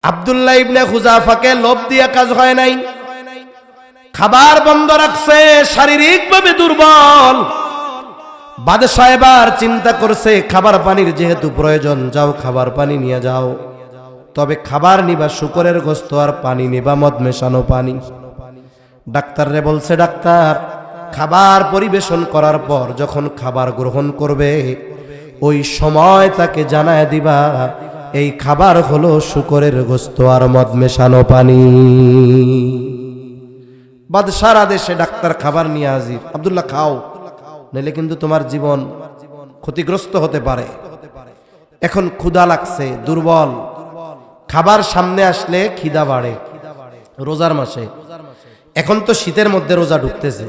আব্দুল্লাহ ইবনে খুজাফাকে লোভ দিয়া কাজ হয় নাই, খাবার বন্ধ রাখছে, শারীরিকভাবে দুর্বল। বাদশাহ এবার চিন্তা করছে খাবার পানির যেহেতু প্রয়োজন, যাও খাবার পানি নিয়ে যাও, তবে খাবার নিবা শুকরের গোশত আর পানি নিবা মদ মেশানো পানি। ডাক্তাররে বলছে, ডাক্তার খাবার পরিবেশন করার পর যখন খাবার গ্রহণ করবে ওই সময় তাকে জানায় দিবা এই খাবার হলো শুকরের গোশত আর মদ মেশানো পানি। বাদশার আদেশে ডাক্তার খাবার নিয়ে হাজির। আব্দুল্লাহ খাও, নইলে কিন্তু তোমার জীবন ক্ষতিগ্রস্ত হতে পারে। এখন ক্ষুধা লাগছে, দুর্বল, খাবার সামনে আসলে খিদা বাড়ে। রোজার মাসে, এখন তো শীতের মধ্যে রোজা ঢুকতেছে,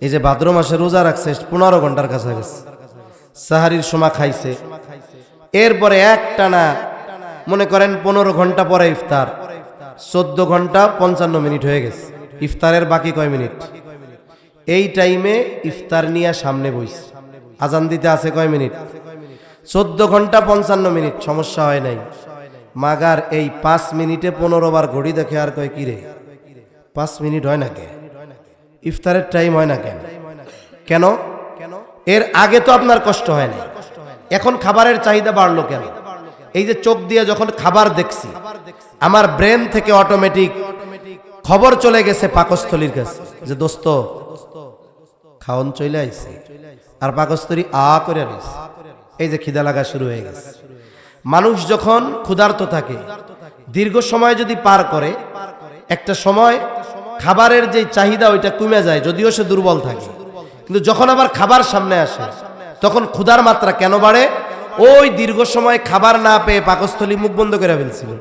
এই যে ভাদ্র মাসে রোজা রাখছে 15 ঘন্টার কাছাকাছি, সাহারির সময় খাইছে, এরপরে একটানা মনে করেন 15 ঘন্টা পরে ইফতার, 14 ঘন্টা 55 মিনিট হয়ে গেছে। ইফতারের বাকি কয় মিনিট? এই টাইমে ইফতার নিয়ে সামনে বইছে, আজান দিতে আছে কয় মিনিট? 14 ঘন্টা 55 মিনিট। সমস্যা হয় নাই, মাগার এই 5 মিনিটে 15 বার ঘড়ি দেখে আর কয় কিরে 5 মিনিট হয় না কে, ইফতারের টাইম হয় না কেন? কেন? এর আগে তো আপনার কষ্ট হয় না, এখন খাবারের চাহিদা বাড়লো কেন? এই যে চোখ দিয়ে যখন খাবার দেখছি, আমার ব্রেন থেকে অটোমেটিক খবর চলে গেছে পাকস্থলীর কাছে যে দোস্ত খাওন চলে আইছে, আর পাকস্থলী আ করে রয়েছে, এই যে খিদা লাগা শুরু হয়ে গেছে। মানুষ যখন ক্ষুধার্ত থাকে দীর্ঘ সময় যদি পার করে, একটা সময় খাবারের যে চাহিদা ওইটা কমে যায়, যদিও সে দুর্বল থাকে। কিন্তু যখন আবার খাবার সামনে আসে তখন ক্ষুধার মাত্রা কেন বাড়ে? ওই দীর্ঘ সময় খাবার না পেয়ে পাকস্থলী মুখ বন্ধ করে ফেলছিল,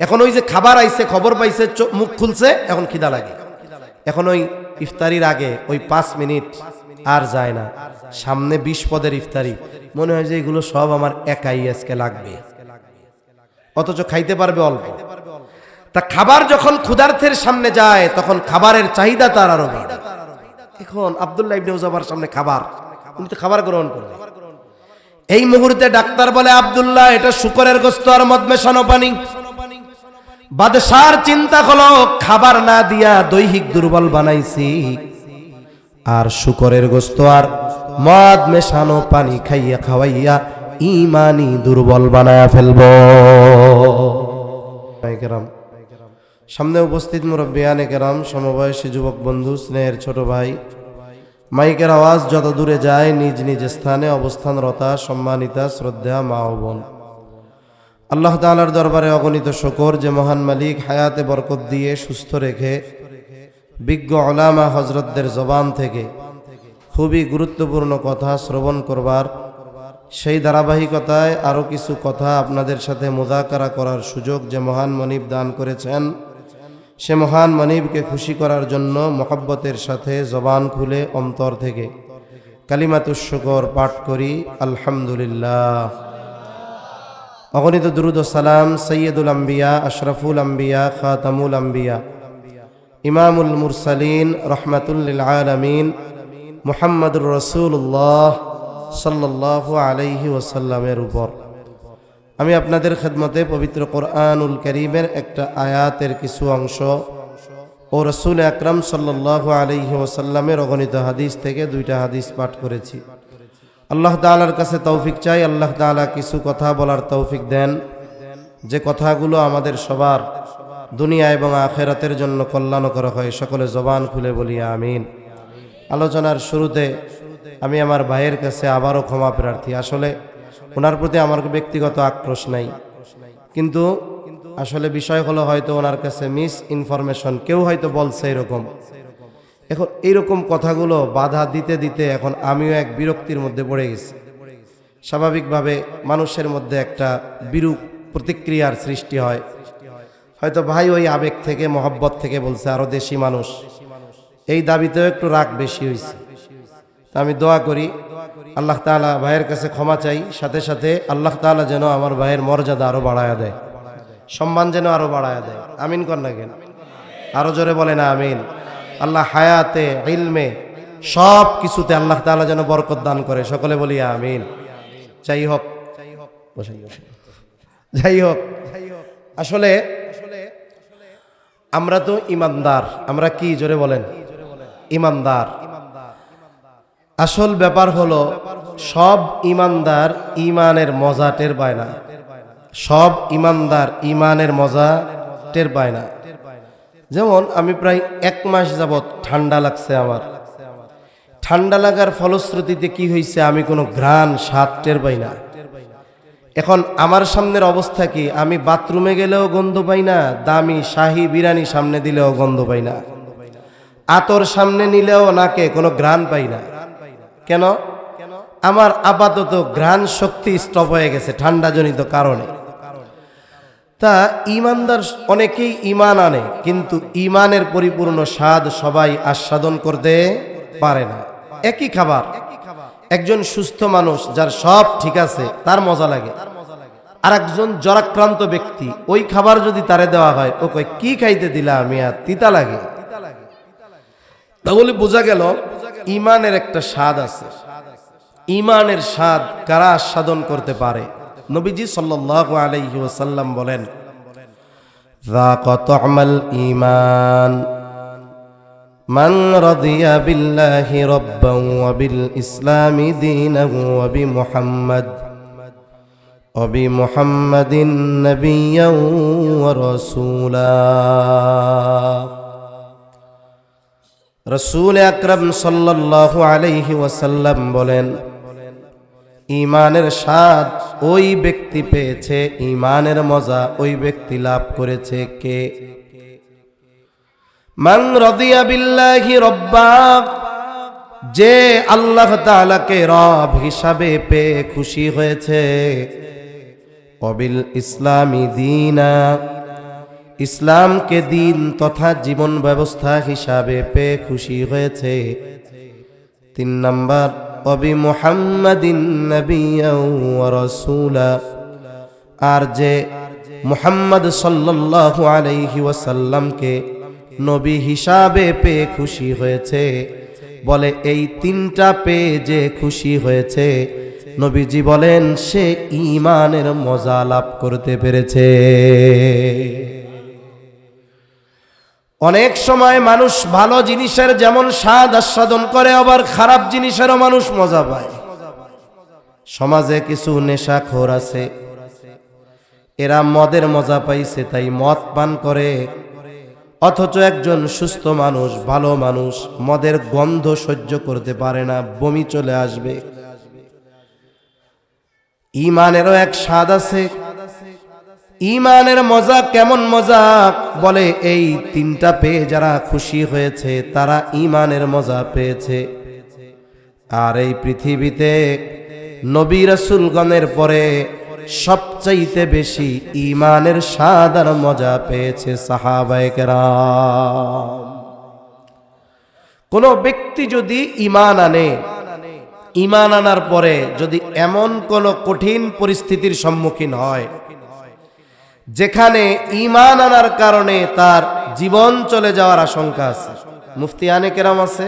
এখন ওই যে খাবার আইছে, খবর পাইছে, মুখ খুলছে, এখন খিদা লাগে। এখন ওই ইফতারির আগে ওই 5 মিনিট আর যায় না, সামনে 20 পদের ইফতারি, মনে হয় যে এগুলো সব আমার একাই আজকে লাগবে, অথচ খাইতে পারবে অল্প। তা খাবার যখন ক্ষুধার্থের সামনে যায় তখন খাবারের চাহিদা তার আরো বাড়ে। এখন আব্দুল্লাহ ইবনে খুজাফার সামনে খাবার, উনি তো খাবার গ্রহণ করবে। এই মুহূর্তে ডাক্তার বলে, আব্দুল্লাহ এটা শুকরের গোশত আর মদ মেশানো পানি। বাদশার চিন্তা হলো খাবার না দিয়া দৈহিক দুর্বল বানাইছি, আর শুকরের গোশত আর মদ মেশানো পানি খাইয়া খাওয়াইয়া ইমানি দুর্বল বানায়া ফেলবো। সামনে উপস্থিত মুরব্বিয়ানে কেরাম, সমবয়সী যুবক বন্ধু, স্নেহের ছোট ভাই, মাইকের আওয়াজ যত দূরে যায় নিজ নিজ স্থানে অবস্থানরতা সম্মানিতা শ্রদ্ধা মা ও বোন, আল্লাহ তাআলার দরবারে অগণিত শুকর যে মহান মালিক হায়াতে বরকত দিয়ে সুস্থ রেখে বিজ্ঞ উলামা হযরতদের জবান থেকে খুবই গুরুত্বপূর্ণ কথা শ্রবণ করবার, সেই ধারাবাহিকতায় আরও কিছু কথা আপনাদের সাথে মুযাকারা করার সুযোগ যে মহান মনিব দান করেছেন, সে মহান মনিবকে খুশি করার জন্য মহব্বতের সাথে জবান খুলে অন্তর থেকে কালিমাতুশ শুকর পাঠ করি আলহামদুলিল্লাহ। অগণিত দুরুদ ও সালাম সৈয়দুল আম্বিয়া, আশরাফুল আম্বিয়া, খাতামুল আম্বিয়া, ইমামুল মুরসালিন, রহমাতুল লিল আলামিন, মুহাম্মদুর রাসূলুল্লাহ সাল্লাল্লাহু আলাইহি ওয়াসাল্লামের উপর আমি আপনাদের খেদমতে পবিত্র কোরআনুল কারীমের একটা আয়াতের কিছু অংশ ও রাসূল আকরাম সাল্লাল্লাহু আলাইহি ওয়াসাল্লামের অগণিত হাদিস থেকে 2টা হাদিস পাঠ করেছি। আল্লাহ তাআলার কাছে তৌফিক চাই, আল্লাহ তাআলা কিছু কথা বলার তৌফিক দেন, যে কথাগুলো আমাদের সবার দুনিয়া এবং আখিরাতের জন্য কল্যাণকর হয়। সকলে জবান খুলে বলি আমিন। আলোচনার শুরুতে আমি আমার ভাইয়ের কাছে আবারও ক্ষমা প্রার্থী। আসলে ওনার প্রতি আমার ব্যক্তিগত আক্রোশ নাই, কিন্তু আসলে বিষয় হলো হয়তো ওনার কাছে মিস ইনফরমেশন, কেউ হয়তো বলছে এরকম। এখন এইরকম কথাগুলো বাধা দিতে দিতে এখন আমিও এক বিরক্তির মধ্যে পড়ে গেছি। স্বাভাবিকভাবে মানুষের মধ্যে একটা বিরূপ প্রতিক্রিয়ার সৃষ্টি হয়, হয়তো ভাই ওই আবেগ থেকে মহব্বত থেকে বলছে, আরো দেশি মানুষ, এই দাবিতেও একটু রাগ বেশি হয়েছে। আমি দোয়া করি, আল্লাহ তাআলা ভাইয়ের কাছে ক্ষমা চাই, সাথে সাথে আল্লাহ তাআলা যেন আমার ভাইয়ের মর্যাদা আরো বাড়ায়া দেয়, সম্মান যেন আরো বাড়ায়া দেয়। আমিন কর না কেন? আরো জোরে বলে না আমিন। আল্লাহ হায়াতে, ইলমে, সব কিছুতে আল্লাহ তাআলা যেন বরকত দান করে, সকলে বলি আমিন। যাই হোক, আসলে আমরা তো ইমানদার, আমরা কি জোরে বলেন, ইমানদার। আসল ব্যাপার হলো সব ইমানদার ইমানের মজা টের পায় না, সব ইমানদার ইমানের মজা টের পায় না। যেমন আমি প্রায় 1 মাস যাবত ঠান্ডা লাগছে আমার, ঠান্ডা লাগার ফলশ্রুতিতে কি হয়েছে, আমি কোনো ঘ্রাণ স্বাদ টের পাই না। এখন আমার সামনের অবস্থা কি, আমি বাথরুমে গেলেও গন্ধ পাই না, দামি শাহী বিরিয়ানি সামনে দিলেও গন্ধ পাই না, আতর সামনে নিলেও নাকে কোনো ঘ্রাণ পাই না। কেন? আমার আপাতত ঘ্রাণ শক্তি স্টপ হয়ে গেছে ঠান্ডাজনিত কারণে। তা ইমানদার অনেকেই ইমান আনে, কিন্তু ইমানের পরিপূর্ণ স্বাদ সবাই আস্বাদন করতে পারে না। একই খাবার, একজন সুস্থ মানুষ যার সব ঠিক আছে তার মজা লাগে, আর একজন জ্বরাক্রান্ত ব্যক্তি ওই খাবার যদি তারে দেওয়া হয়, ও কয় কি খাইতে দিলা মিয়া, তিতা লাগে। তাহলে বোঝা গেল ইমানের একটা স্বাদ আছে। ইমানের স্বাদ কারা আস্বাদন করতে পারে? নবীজি সাল্লাল্লাহু আলাইহি ওয়াসাল্লাম বলেন, যাকা তু'মাল ঈমান মান রাদিয়া বিল্লাহি রাব্বান ওয়া বিল ইসলামি দীনান ওয়া বিমুহাম্মাদিন নাবিয়্যান ওয়া রাসূলা। রাসূল আকরাম সাল্লাল্লাহু আলাইহি ওয়াসাল্লাম বলেন, ইমানের স্বাদ ওই ব্যক্তি পেয়েছে, ইমানের মজা ওই ব্যক্তি লাভ করেছে কে? মান রাদিয়া বিল্লাহি রাব্বা, যে আল্লাহ তাআলাকে রব হিসাবে পেয়ে খুশি হয়েছে, ওয়াবিল ইসলামি দীনা, ইসলামকে দিন তথা জীবন ব্যবস্থা হিসাবে পেয়ে খুশি হয়েছে। 3 নাম্বার, ওয়াবি মুহাম্মাদিন নাবিয়্যান ওয়া রাসূলা, আর যে মুহাম্মদ সাল্লাল্লাহু আলাইহি ওয়াসাল্লামকে নবী হিসাবে পেয়ে খুশি হয়েছে। বলে এই 3টা পেয়ে যে খুশি হয়েছে, নবীজি বলেন সে ঈমানের মজা লাভ করতে পেরেছে। অনেক সময় মানুষ ভালো জিনিসের যেমন স্বাদ আস্বাদন করে, আবার খারাপ জিনিসেরও মানুষ মজা পায়। সমাজে কিছু নেশাখোর আছে, এরা মদের মজা পাইছে তাই মদ পান করে, অথচ একজন সুস্থ মানুষ, ভালো মানুষ মদের গন্ধ সহ্য করতে পারে না, বমি চলে আসবে। ঈমানেরও এক স্বাদ আছে। ঈমানের মজা কেমন মজা? বলে এই 3টা পেয়ে যারা খুশি হয়েছে তারা ঈমানের মজা পেয়েছে। আর এই পৃথিবীতে নবী রাসূলগণের পরে সবচাইতে বেশি ঈমানের স্বাদ আর মজা পেয়েছে সাহাবায়ে কেরাম। কোন ব্যক্তি যদি ঈমান আনে, ঈমান আনার পরে যদি এমন কোন কঠিন পরিস্থিতির সম্মুখীন হয় যেখানে ঈমান আনার কারণে তার জীবন চলে যাওয়ার আশঙ্কা আছে, মুফতিয়ানে কেরাম আছে,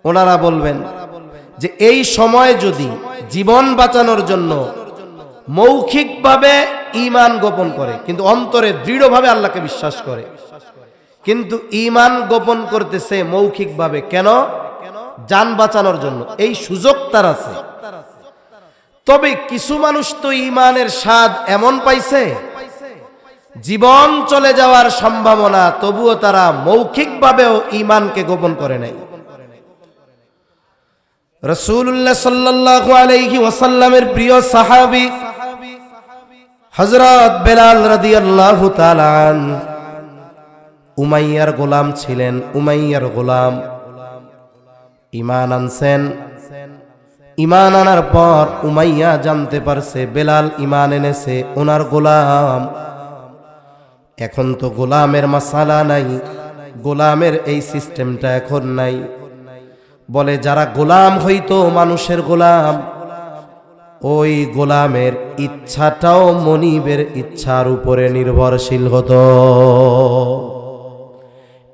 ওনারা বলবেন যে এই সময় যদি জীবন বাঁচানোর জন্য মৌখিকভাবে ঈমান গোপন করে, কিন্তু অন্তরে দৃঢ়ভাবে আল্লাহকে বিশ্বাস করে, কিন্তু ঈমান গোপন করতেছে মৌখিকভাবে, কেন? জান বাঁচানোর জন্য, এই সুযোগ তার আছে। তবে কিছু মানুষ তো ঈমানের স্বাদ এমন পাইছে, জীবন চলে যাওয়ার সম্ভাবনা, তবুও তারা মৌখিকভাবেও ঈমানকে গোপন করে নাই। রাসূলুল্লাহ সাল্লাল্লাহু আলাইহি ওয়াসাল্লামের প্রিয় সাহাবী হযরত বেলাল রাদিয়াল্লাহু তাআলা আনহু উমাইয়ার গোলাম ছিলেন। উমাইয়ার গোলাম ঈমান আনছেন। ঈমান আনার পর উমাইয়া জানতে পারছে বেলাল ঈমান এনেছে, ওনার গোলাম। এখন তো গোলামের মাসালা নাই, গোলামের এই সিস্টেমটা এখন নাই। বলে যারা গোলাম হইতো মানুষের গোলাম, ওই গোলামের ইচ্ছাটাও মনিবের ইচ্ছার উপরে নির্ভরশীল হতো।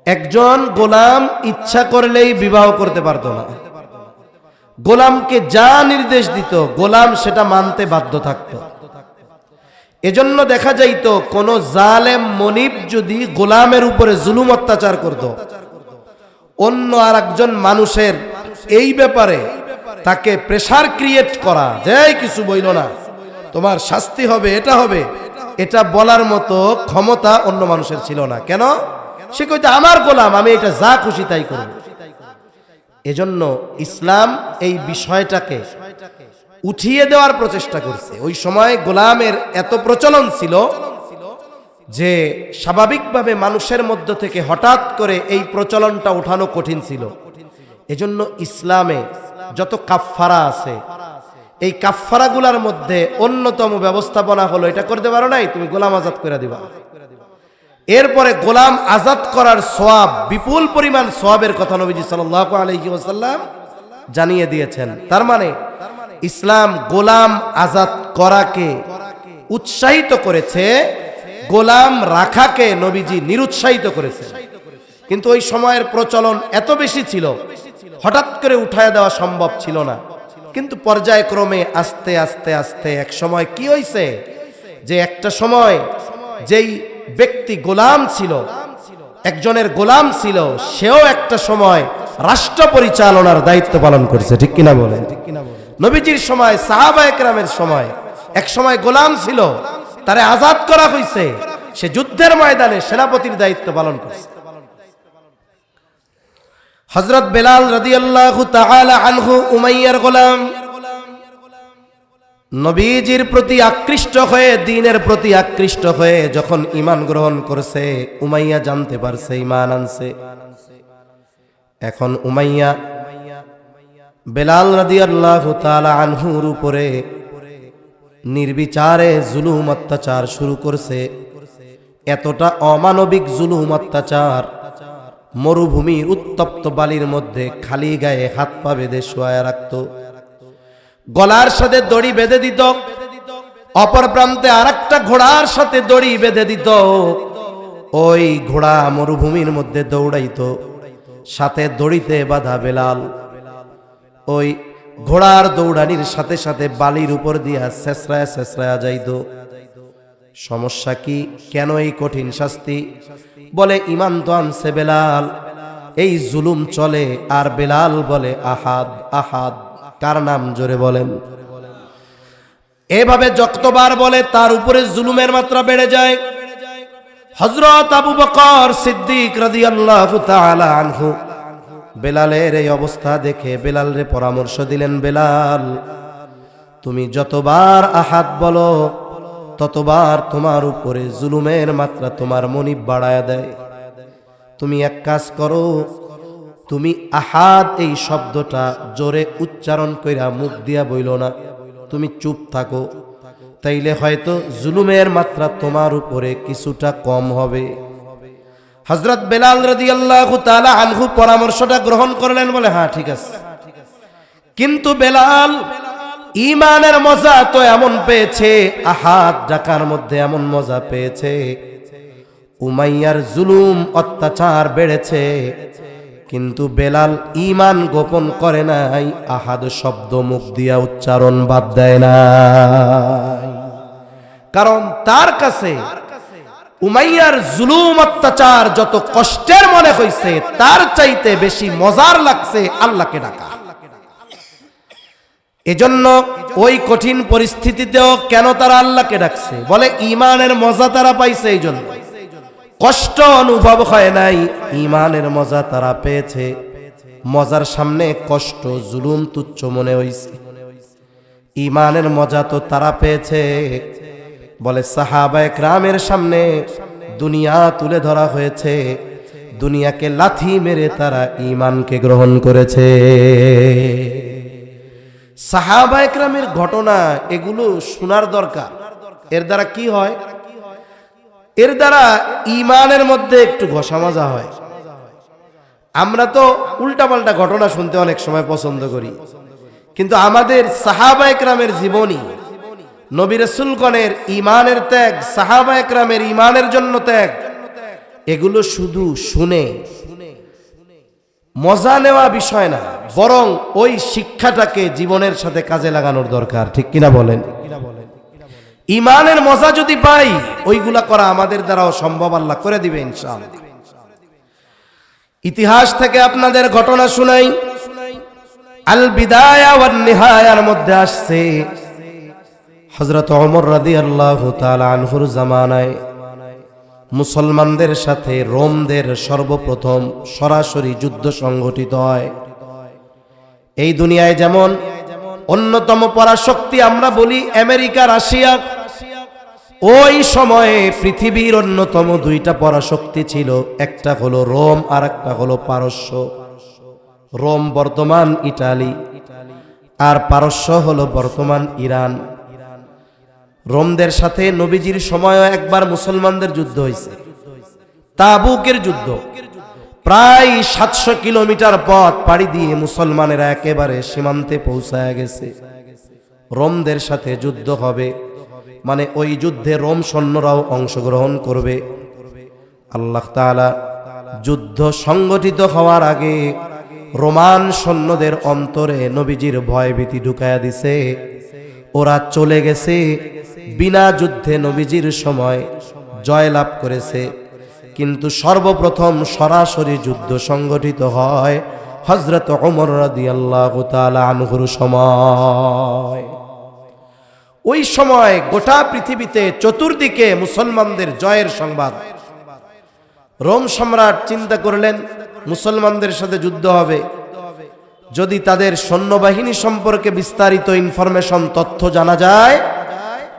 একজন গোলাম ইচ্ছা করলেই বিবাহ করতে পারতো না, গোলামকে যা নির্দেশ দিত গোলাম সেটা মানতে বাধ্য থাকত। এজন্য দেখা যাইতো কোন জালেম মনিব যদি গোলামের উপরে জুলুম অত্যাচার করত, অন্য আর একজন মানুষের এই ব্যাপারে তাকে প্রেসার ক্রিয়েট করা, যে কিছু বইল না, তোমার শাস্তি হবে, এটা হবে, এটা বলার মতো ক্ষমতা অন্য মানুষের ছিল না। কেন? সে কইতে আমার গোলাম, আমি এটা যা খুশি তাই করব। এজন্য ইসলাম এই বিষয়টাকে উঠিয়ে দেওয়ার প্রচেষ্টা করছে। ওই সময় গোলামের এত প্রচলন ছিল যে স্বাভাবিকভাবে মানুষের মধ্য থেকে হঠাৎ করে এই প্রচলনটা উঠানো কঠিন ছিল। এজন্য ইসলামে যত কাফফারা আছে, এই কাফফারাগুলোর মধ্যে অন্যতম ব্যবস্থাপনা হলো, এটা করতে পারো নাই, তুমি গোলাম আজাদ করে দিবা। এরপরে গোলাম আজাদ করার সওয়াব, বিপুল পরিমাণ সওয়াবের কথা নবীজি সাল্লাল্লাহু আলাইহি ওয়াসাল্লাম জানিয়ে দিয়েছেন। তার মানে ইসলাম গোলাম আজাদ করাকে উৎসাহিত করেছে, গোলাম রাখাকে নবীজি নিরুৎসাহিত করেছেন। কিন্তু ওই সময়ের প্রচলন এত বেশি ছিল, হঠাৎ করে উঠায় দেওয়া সম্ভব ছিল না। কিন্তু পর্যায়ক্রমে আস্তে আস্তে আস্তে এক সময় কি হয়েছে, যে একটা সময় যেই ব্যক্তি গোলাম ছিল, একজনের গোলাম ছিল, সেও একটা সময় রাষ্ট্র পরিচালনার দায়িত্ব পালন করছে। ঠিক কিনা বলেন? নবীজির সময়, সাহাবায়ে কেরামের সময় এক সময় গোলাম ছিল, তারে আজাদ করা হয়েছে, সে যুদ্ধের ময়দানে সেনাপতির দায়িত্ব পালন করছে। হযরত বেলাল রাদিয়াল্লাহু তাআলা আনহু উমাইয়ার গোলাম, নবীজির প্রতি আকৃষ্ট হয়ে, দ্বীনের প্রতি আকৃষ্ট হয়ে যখন ঈমান গ্রহণ করেছে, উমাইয়া জানতে পারছে ঈমান আনছে। এখন উমাইয়া বেলাল রাদিয়াল্লাহু তাআলা আনহুর উপরে নির্বিচারে জুলুম অত্যাচার শুরু করছে। এতটা অমানবিক জুলুম অত্যাচার, মরুভূমির উত্তপ্ত বালির মধ্যে খালি গায়ে হাত পা বেঁধে শোয়া রাখত, গলার সাথে দড়ি বেঁধে দিত, অপর প্রান্তে আরেকটা ঘোড়ার সাথে দড়ি বেঁধে দিত, ওই ঘোড়া মরুভূমির মধ্যে দৌড়াইতো, সাথে দড়িতে বাঁধা বেলাল ওই ঘোড়ার দৌড়ানির সাথে সাথে বালির উপর দিয়া শেষরায়া শেষরায়া যাইত। সমস্যা কি? কেন এই কঠিন শাস্তি? বলে ঈমান তো আনছে বেলাল, এই জুলুম চলে। আর বেলাল বলে আহাদ আহাদ, কার নাম জোরে বলেন। এভাবে যতবার বলে তার উপরে জুলুমের মাত্রা বেড়ে যায়। হযরত আবু বকর সিদ্দিক রাদিয়াল্লাহু তাআলা আনহু বেলালের এই অবস্থা দেখে বেলালরে পরামর্শ দিলেন, বেলাল তুমি যতবার আহাদ বলো ততবার তোমার উপরে জুলুমের মাত্রা তোমার মনিব বাড়ায়া দেয়। তুমি এক কাজ করো, তুমি আহাদ এই শব্দটা জোরে উচ্চারণ কইরা মুখ দিয়া বইল না, তুমি চুপ থাকো, তাইলে হয়তো জুলুমের মাত্রা তোমার উপরে কিছুটা কম হবে। হযরত বেলাল রাদিয়াল্লাহু তাআলা আনহু পরামর্শটা গ্রহণ করলেন, বলে হ্যাঁ ঠিক আছে। কিন্তু বেলাল ঈমানের মজা তো এমন পেয়েছে, আহাদ ডাকার মধ্যে এমন মজা পেয়েছে, উমাইয়ার জুলুম অত্যাচার বেড়েছে, কিন্তু বেলাল ঈমান গোপন করে নাই, আহাদ শব্দ মুখ দিয়া উচ্চারণ বাদ দেয় না। কারণ তার কাছে উমাইয়ার জুলুম অত্যাচার যত কষ্টের মনে হইছে, তার চাইতে বেশি মজার লাগছে আল্লাহকে ডাকা। এজন্য ওই কঠিন পরিস্থিতিতেও কেন তারা আল্লাহকে ডাকছে? বলে ঈমানের মজা তারা পাইছে, এই জন্য কষ্ট অনুভব হয় নাই, ঈমানের মজা তারা পেয়েছে। মজার সামনে কষ্ট, জুলুম তুচ্ছ মনে হইছে। ঈমানের মজা তো তারা পেয়েছে। বলে সাহাবায়ে কেরামের সামনে দুনিয়া তুলে ধরা হয়েছে, দুনিয়াকে লাথি মেরে তারা ঈমানকে গ্রহণ করেছে। সাহাবায়ে কেরামের ঘটনা এগুলো শোনার দরকার। এর দ্বারা কি হয়? এর দ্বারা ঈমানের মধ্যে একটু ঘষা মাজা হয়। আমরা তো উল্টাপাল্টা ঘটনা শুনতে অনেক সময় পছন্দ করি, কিন্তু আমাদের সাহাবায়ে কেরামের জীবনী, নবী রাসূলগণের ঈমানের ত্যাগ, সাহাবায়ে কেরামের ঈমানের জন্য ত্যাগ, এগুলো শুধু শুনে মজা নেওয়া বিষয় না, বরং ওই শিক্ষাটাকে জীবনের সাথে কাজে লাগানোর দরকার। ঠিক কিনা বলেন? ইমানের মজা যদি পাই, ওইগুলা করা আমাদের দ্বারাও সম্ভব, আল্লাহ করে দিবে ইনশাআল্লাহ। ইতিহাস থেকে আপনাদের ঘটনা শুনাই। আল বিদায়া ওয়ান নিহায়ার মধ্যে আসছে হযরত ওমর রাদিয়াল্লাহু তাআলা আনহুর জামানায় মুসলমানদের সাথে রোমদের সর্বপ্রথম সরাসরি যুদ্ধ সংঘটিত হয়। এই দুনিয়ায় যেমন অন্যতম পরাশক্তি আমরা বলি আমেরিকা, রাশিয়া, ওই সময়ে পৃথিবীর অন্যতম দুইটা পরাশক্তি ছিল, একটা হলো রোম আর একটা হলো পারস্য। রোম বর্তমান ইটালি, আর পারস্য হলো বর্তমান ইরান। রোমদের সাথে নবীজির সময়ও একবার মুসলমানদের যুদ্ধ হয়েছে, তাবুকের যুদ্ধ। প্রায় 700 কিলোমিটার পথ পাড়ি দিয়ে মুসলমানেরা একেবারে সীমান্তে পৌঁছায় গেছে। রোমদের সাথে যুদ্ধ হবে, মানে ওই যুদ্ধে রোম সৈন্যরাও অংশগ্রহণ করবে। আল্লাহ তাআলা যুদ্ধ সংগঠিত হওয়ার আগে রোমান সৈন্যদের অন্তরে নবীজির ভয়ভীতি ঢুকায়া দিছে। ওরা চলে গেছে, বিনা যুদ্ধে নবীজির সময় জয়লাভ করেছে। কিন্তু সর্বপ্রথম সরাসরি যুদ্ধ সংগঠিত হয় হযরত ওমর রাদিয়াল্লাহু তাআলা আনহুর সময়। ওই সময় গোটা পৃথিবীতে চতুর্দিকে মুসলমানদের জয়ের সংবাদ। রোম সম্রাট চিন্তা করলেন মুসলমানদের সাথে যুদ্ধ হবে, যদি তাদের সৈন্যবাহিনী সম্পর্কে বিস্তারিত ইনফরমেশন, তথ্য জানা যায়,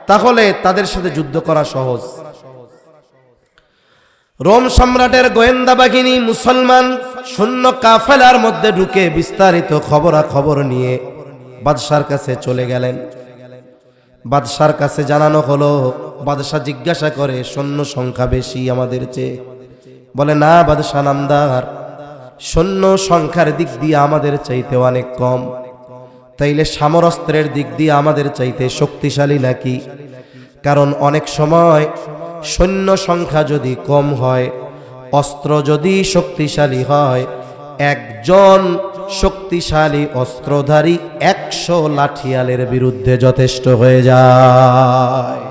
তাহলে তাদের সাথে যুদ্ধ করা সহজ। রোম সম্রাটের গোয়েন্দা বাহিনী মুসলমান সৈন্য কাফেলার মধ্যে ঢুকে বিস্তারিত খবরাখবর নিয়ে বাদশার কাছে চলে গেলেন। বাদশার কাছে জানানো হলো, বাদশা জিজ্ঞাসা করে সৈন্য সংখ্যা বেশি আমাদের চেয়ে? বলে না বাদশা নামদার, সৈন্য সংখ্যার দিক দিয়ে আমাদের চাইতে অনেক কম, তাইলে সামরাস্ত্রের দিক দিয়ে আমাদের চাইতে শক্তিশালী নাকি? কারণ অনেক সময় সৈন্য সংখ্যা যদি কম হয়, অস্ত্র যদি শক্তিশালী হয়, একজন শক্তিশালী অস্ত্রধারী 100 লাঠিয়ালের বিরুদ্ধে যথেষ্ট হয়ে যায়।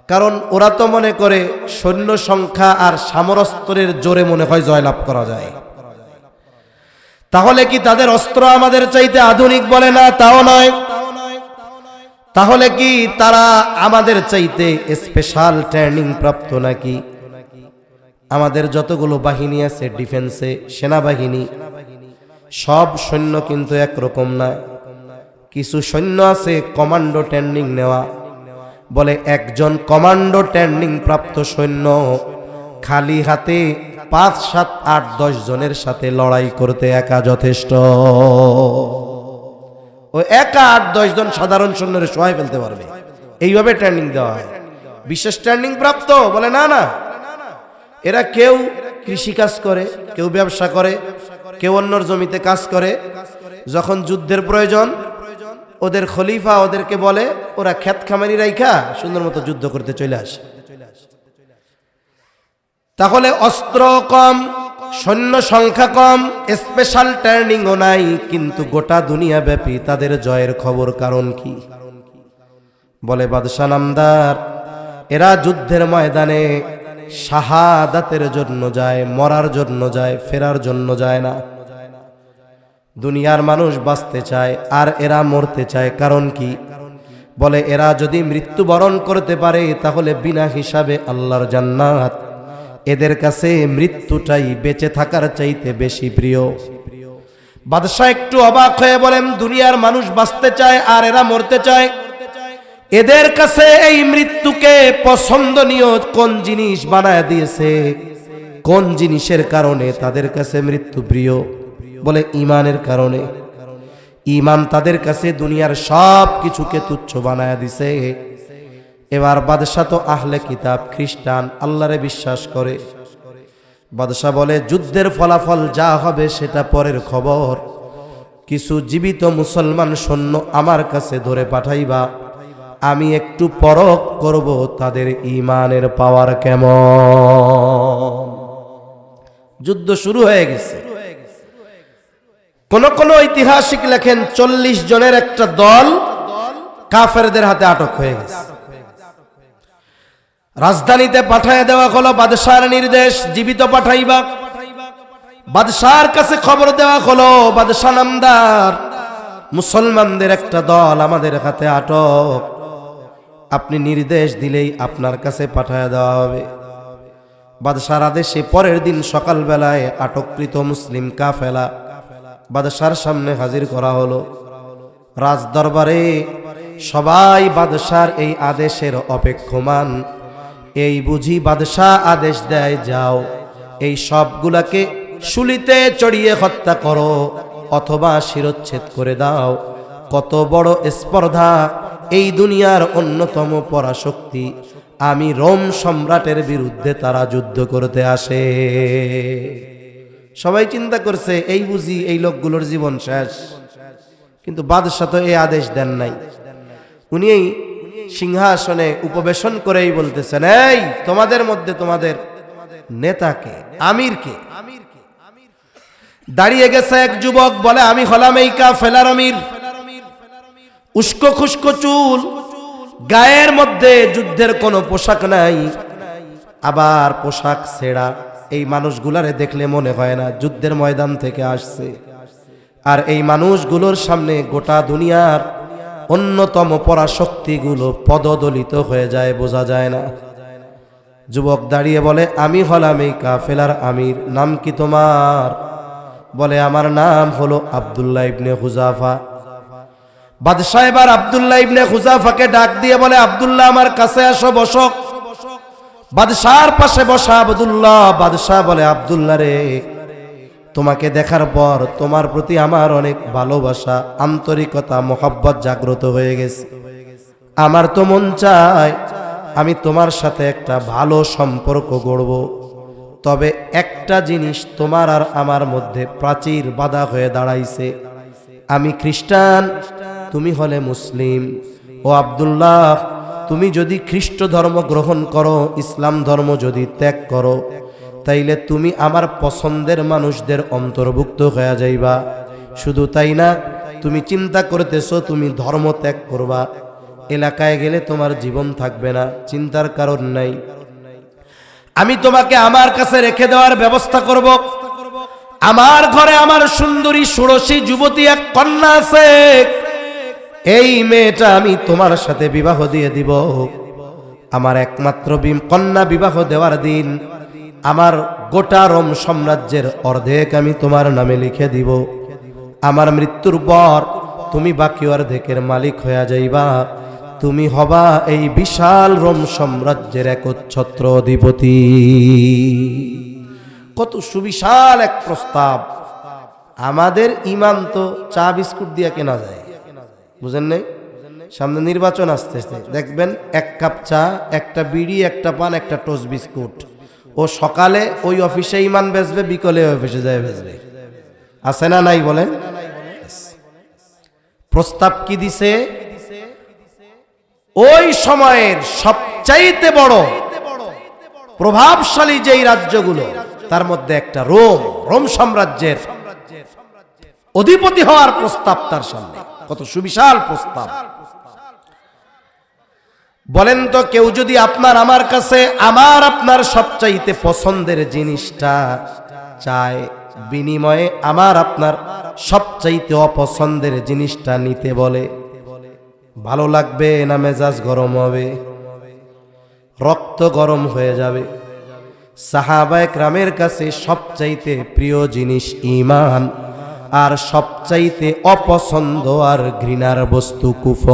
কারণ ওরা তো মনে করে সৈন্য সংখ্যা আর সামরাস্ত্রের জোরে মনে হয় জয়লাভ করা যায়। তাহলে কি তাদের অস্ত্র আমাদের চাইতে আধুনিক? বলে না, তাও নয়। তাহলে কি তারা আমাদের চাইতে স্পেশাল ট্রেনিং প্রাপ্ত নাকি? আমাদের যতগুলো বাহিনী আছে ডিফেন্সে, সেনাবাহিনী, সব সৈন্য কিন্তু একরকম না। কিছু সৈন্য আছে কমান্ডো ট্রেনিং নেওয়া। বলে একজন কমান্ডো ট্রেনিং প্রাপ্ত সৈন্য খালি হাতে 5, 7, 8, 10 জনের সাথে লড়াই করতে একা যথেষ্ট। ও একা 8, 10 জন সাধারণ সৈন্যরে সহায় ফেলতে পারবে, এইভাবে ট্রেনিং দেওয়া হয়। বিশেষ ট্রেনিং প্রাপ্ত? বলে না না, এরা কেউ কৃষিকাজ করে, কেউ ব্যবসা করে, কেউ অন্যর জমিতে কাজ করে। যখন যুদ্ধের প্রয়োজন, ওদের খলিফা ওদেরকে বলে, ওরা ক্ষেত খামারি রাইখা সুন্দর মতো যুদ্ধ করতে চলে আসে। তাহলে অস্ত্র কম, সৈন্য সংখ্যা কম, স্পেশাল ট্রেনিংও নাই, কিন্তু গোটা দুনিয়া ব্যাপী তাদের জয়ের খবর। কারণ কি? বলে বাদশা নামদার, এরা যুদ্ধের ময়দানে শাহাদাতের জন্য যায়, মরার জন্য যায়, ফেরার জন্য যায় না। দুনিয়ার মানুষ বাঁচতে চায় আর এরা মরতে চায়। কারণ কি? বলে এরা যদি মৃত্যুবরণ করতে পারে তাহলে বিনা হিসাবে আল্লাহর জান্নাত। এদের কাছে মৃত্যুটাই বেঁচে থাকার চাইতে বেশি প্রিয়। বাদশা একটু অবাক হয়ে বলেন, দুনিয়ার মানুষ বাঁচতে চায় আর এরা মরতে চায়, এদের কাছে এই মৃত্যুকে পছন্দনীয় কোন জিনিস বানায় দিয়েছে? কোন জিনিসের কারণে তাদের কাছে মৃত্যু প্রিয়? বলে ঈমানের কারণে। ঈমান তাদের কাছে দুনিয়ার সব কিছুকে তুচ্ছ বানায় দিছে। এবার বাদশা তো আহলে কিতাব, খ্রিস্টান, আল্লাহরে বিশ্বাস করে। বাদশা বলে, যুদ্ধের ফলাফল যা হবে সেটা পরের খবর। কিছু জীবিত মুসলমান সৈন্য আমার কাছে ধরে পাঠাইবা, আমি একটু পরখ করব তাদের ঈমানের পাওয়ার কেমন। যুদ্ধ শুরু হয়ে গেছে। কোন কোন ঐতিহাসিক লেখেন 40 জনের একটা দল কাফেরদের হাতে আটক হয়ে গেছে। রাজধানীতে পাঠায় দেওয়া হলো, বাদশার নির্দেশ জীবিত পাঠাইবা। বাদশার কাছে খবর দেওয়া হলো, বাদশা নামদার, মুসলমানদের একটা দল আমাদের হাতে আটক, আপনি নির্দেশ দিলেই আপনার কাছে পাঠায় দেওয়া হবে। বাদশার আদেশে পরের দিন সকালবেলায় আটককৃত মুসলিম কাফেলা বাদশার সামনে হাজির করা হলো। রাজ দরবারে সবাই বাদশার এই আদেশের অপেক্ষমান। এই বুঝি বাদশাহ আদেশ দেয়, যাও এই সবগুলাকে শুলিতে চড়িয়ে হত্যা করো অথবা শিরচ্ছেদ করে দাও। কত বড় স্পর্ধা! এই দুনিয়ার অন্যতম পরাশক্তি, আমি রোম সম্রাটের বিরুদ্ধে তারা যুদ্ধ করতে আসে। সবাই চিন্তা করছে এই বুঝি এই লোকগুলোর জীবন শেষ। কিন্তু বাদশাহ তো এই আদেশ দেন নাই। উনি এই সিংহাসনে উপবেশন করেই বলতেছেন, এই তোমাদের মধ্যে তোমাদের নেতাকে, আমিরকে? দাঁড়িয়ে গেছে এক যুবক, বলে আমি হলাম এই কাফেলার আমির। উস্কো খুস্কো চুল, গায়ের মধ্যে যুদ্ধের কোনো পোশাক নাই, আবার পোশাক ছেঁড়া। এই মানুষগুলারে দেখলে মনে হয় না যুদ্ধের ময়দান থেকে আসছে। আর এই মানুষগুলোর সামনে গোটা দুনিয়ার অন্যতম পরাশক্তিগুলো পদদলিত হয়ে যায়, বোঝা যায় না। যুবক দাঁড়িয়ে বলে, আমি হলাম এই কাফেলার আমির। নাম কি তোমার? বলে, আমার নাম হলো আব্দুল্লাহ ইবনে হুযাফা। বাদশাহ এবার আব্দুল্লাহ ইবনে হুযাফাকে ডাক দিয়ে বলে, আব্দুল্লাহ আমার কাছে আসো, বসো। বাদশাহর পাশে বসা আব্দুল্লাহ। বাদশাহ বলে, আব্দুল্লাহ রে, তোমাকে দেখার পর তোমার প্রতি আমার অনেক ভালোবাসা, আন্তরিকতা, মহব্বত জাগ্রত হয়ে গেছে। আমার তো মন চায় আমি তোমার সাথে একটা ভালো সম্পর্ক গড়ব। তবে একটা জিনিস তোমার আর আমার মধ্যে প্রাচীর বাধা হয়ে দাঁড়াইছে। আমি খ্রিস্টান, তুমি হলে মুসলিম। ও আব্দুল্লাহ, তুমি যদি খ্রিস্ট ধর্ম গ্রহণ করো, ইসলাম ধর্ম যদি ত্যাগ করো, তাইলে তুমি আমার পছন্দের মানুষদের অন্তর্ভুক্ত হয়ে যাইবা। শুধু তাই না, তুমি চিন্তা করতেছো তুমি ধর্ম ত্যাগ করবা, এলাকায় গেলে তোমার জীবন থাকবে না, চিন্তার কারণ নাই। আমি তোমাকে আমার কাছে রেখে দেওয়ার ব্যবস্থা করব। আমার ঘরে আমার সুন্দরী ষোড়শী যুবতী এক কন্যা আছে, এই মেয়েটা আমি তোমার সাথে বিবাহ দিয়ে দিব। আমার একমাত্র কন্যা বিবাহ দেওয়ার দিন আমার গোটা রোম সাম্রাজ্যের অর্ধেক আমি তোমার নামে লিখে দিব। আমার মৃত্যুর পর তুমি বাকি অর্ধেকের মালিক হয়ে যাইবা। তুমি হবা এই বিশাল রোম সাম্রাজ্যের একচ্ছত্র অধিপতি। কত সুবিশাল এক প্রস্তাব! আমাদের ইমান তো চা বিস্কুট দিয়ে কেনা যায়, বুঝেন নাই? সামনে নির্বাচন আসতেছে, দেখবেন এক কাপ চা, একটা বিড়ি, একটা পান, একটা টোস্ট বিস্কুট। ও সকালে ওই অফিসে ইমান বেচবে, বিকেলে অফিসে যায় বেচবে। আছে না নাই বলেন? প্রস্তাব কি দিছে? ওই সময়ের সবচাইতে বড় প্রভাবশালী যেই রাজ্যগুলো, তার মধ্যে একটা রোম সাম্রাজ্যের অধিপতি হওয়ার প্রস্তাব তার সামনে। কত সুবিশাল প্রস্তাব! বলেন তো, কেউ যদি আমার কাছে আপনার সবচাইতে পছন্দের জিনিসটা চায়, বিনিময়ে আপনার সবচাইতে অপছন্দের জিনিসটা নিতে বলে, ভালো লাগবে না মেজাজ গরম হবে? রক্ত গরম হয়ে যাবে। সাহাবায়ে কেরামের কাছে সবচাইতে প্রিয় জিনিস ঈমান, আর সবচাইতে অপছন্দ আর ঘৃণার বস্তু কুফর।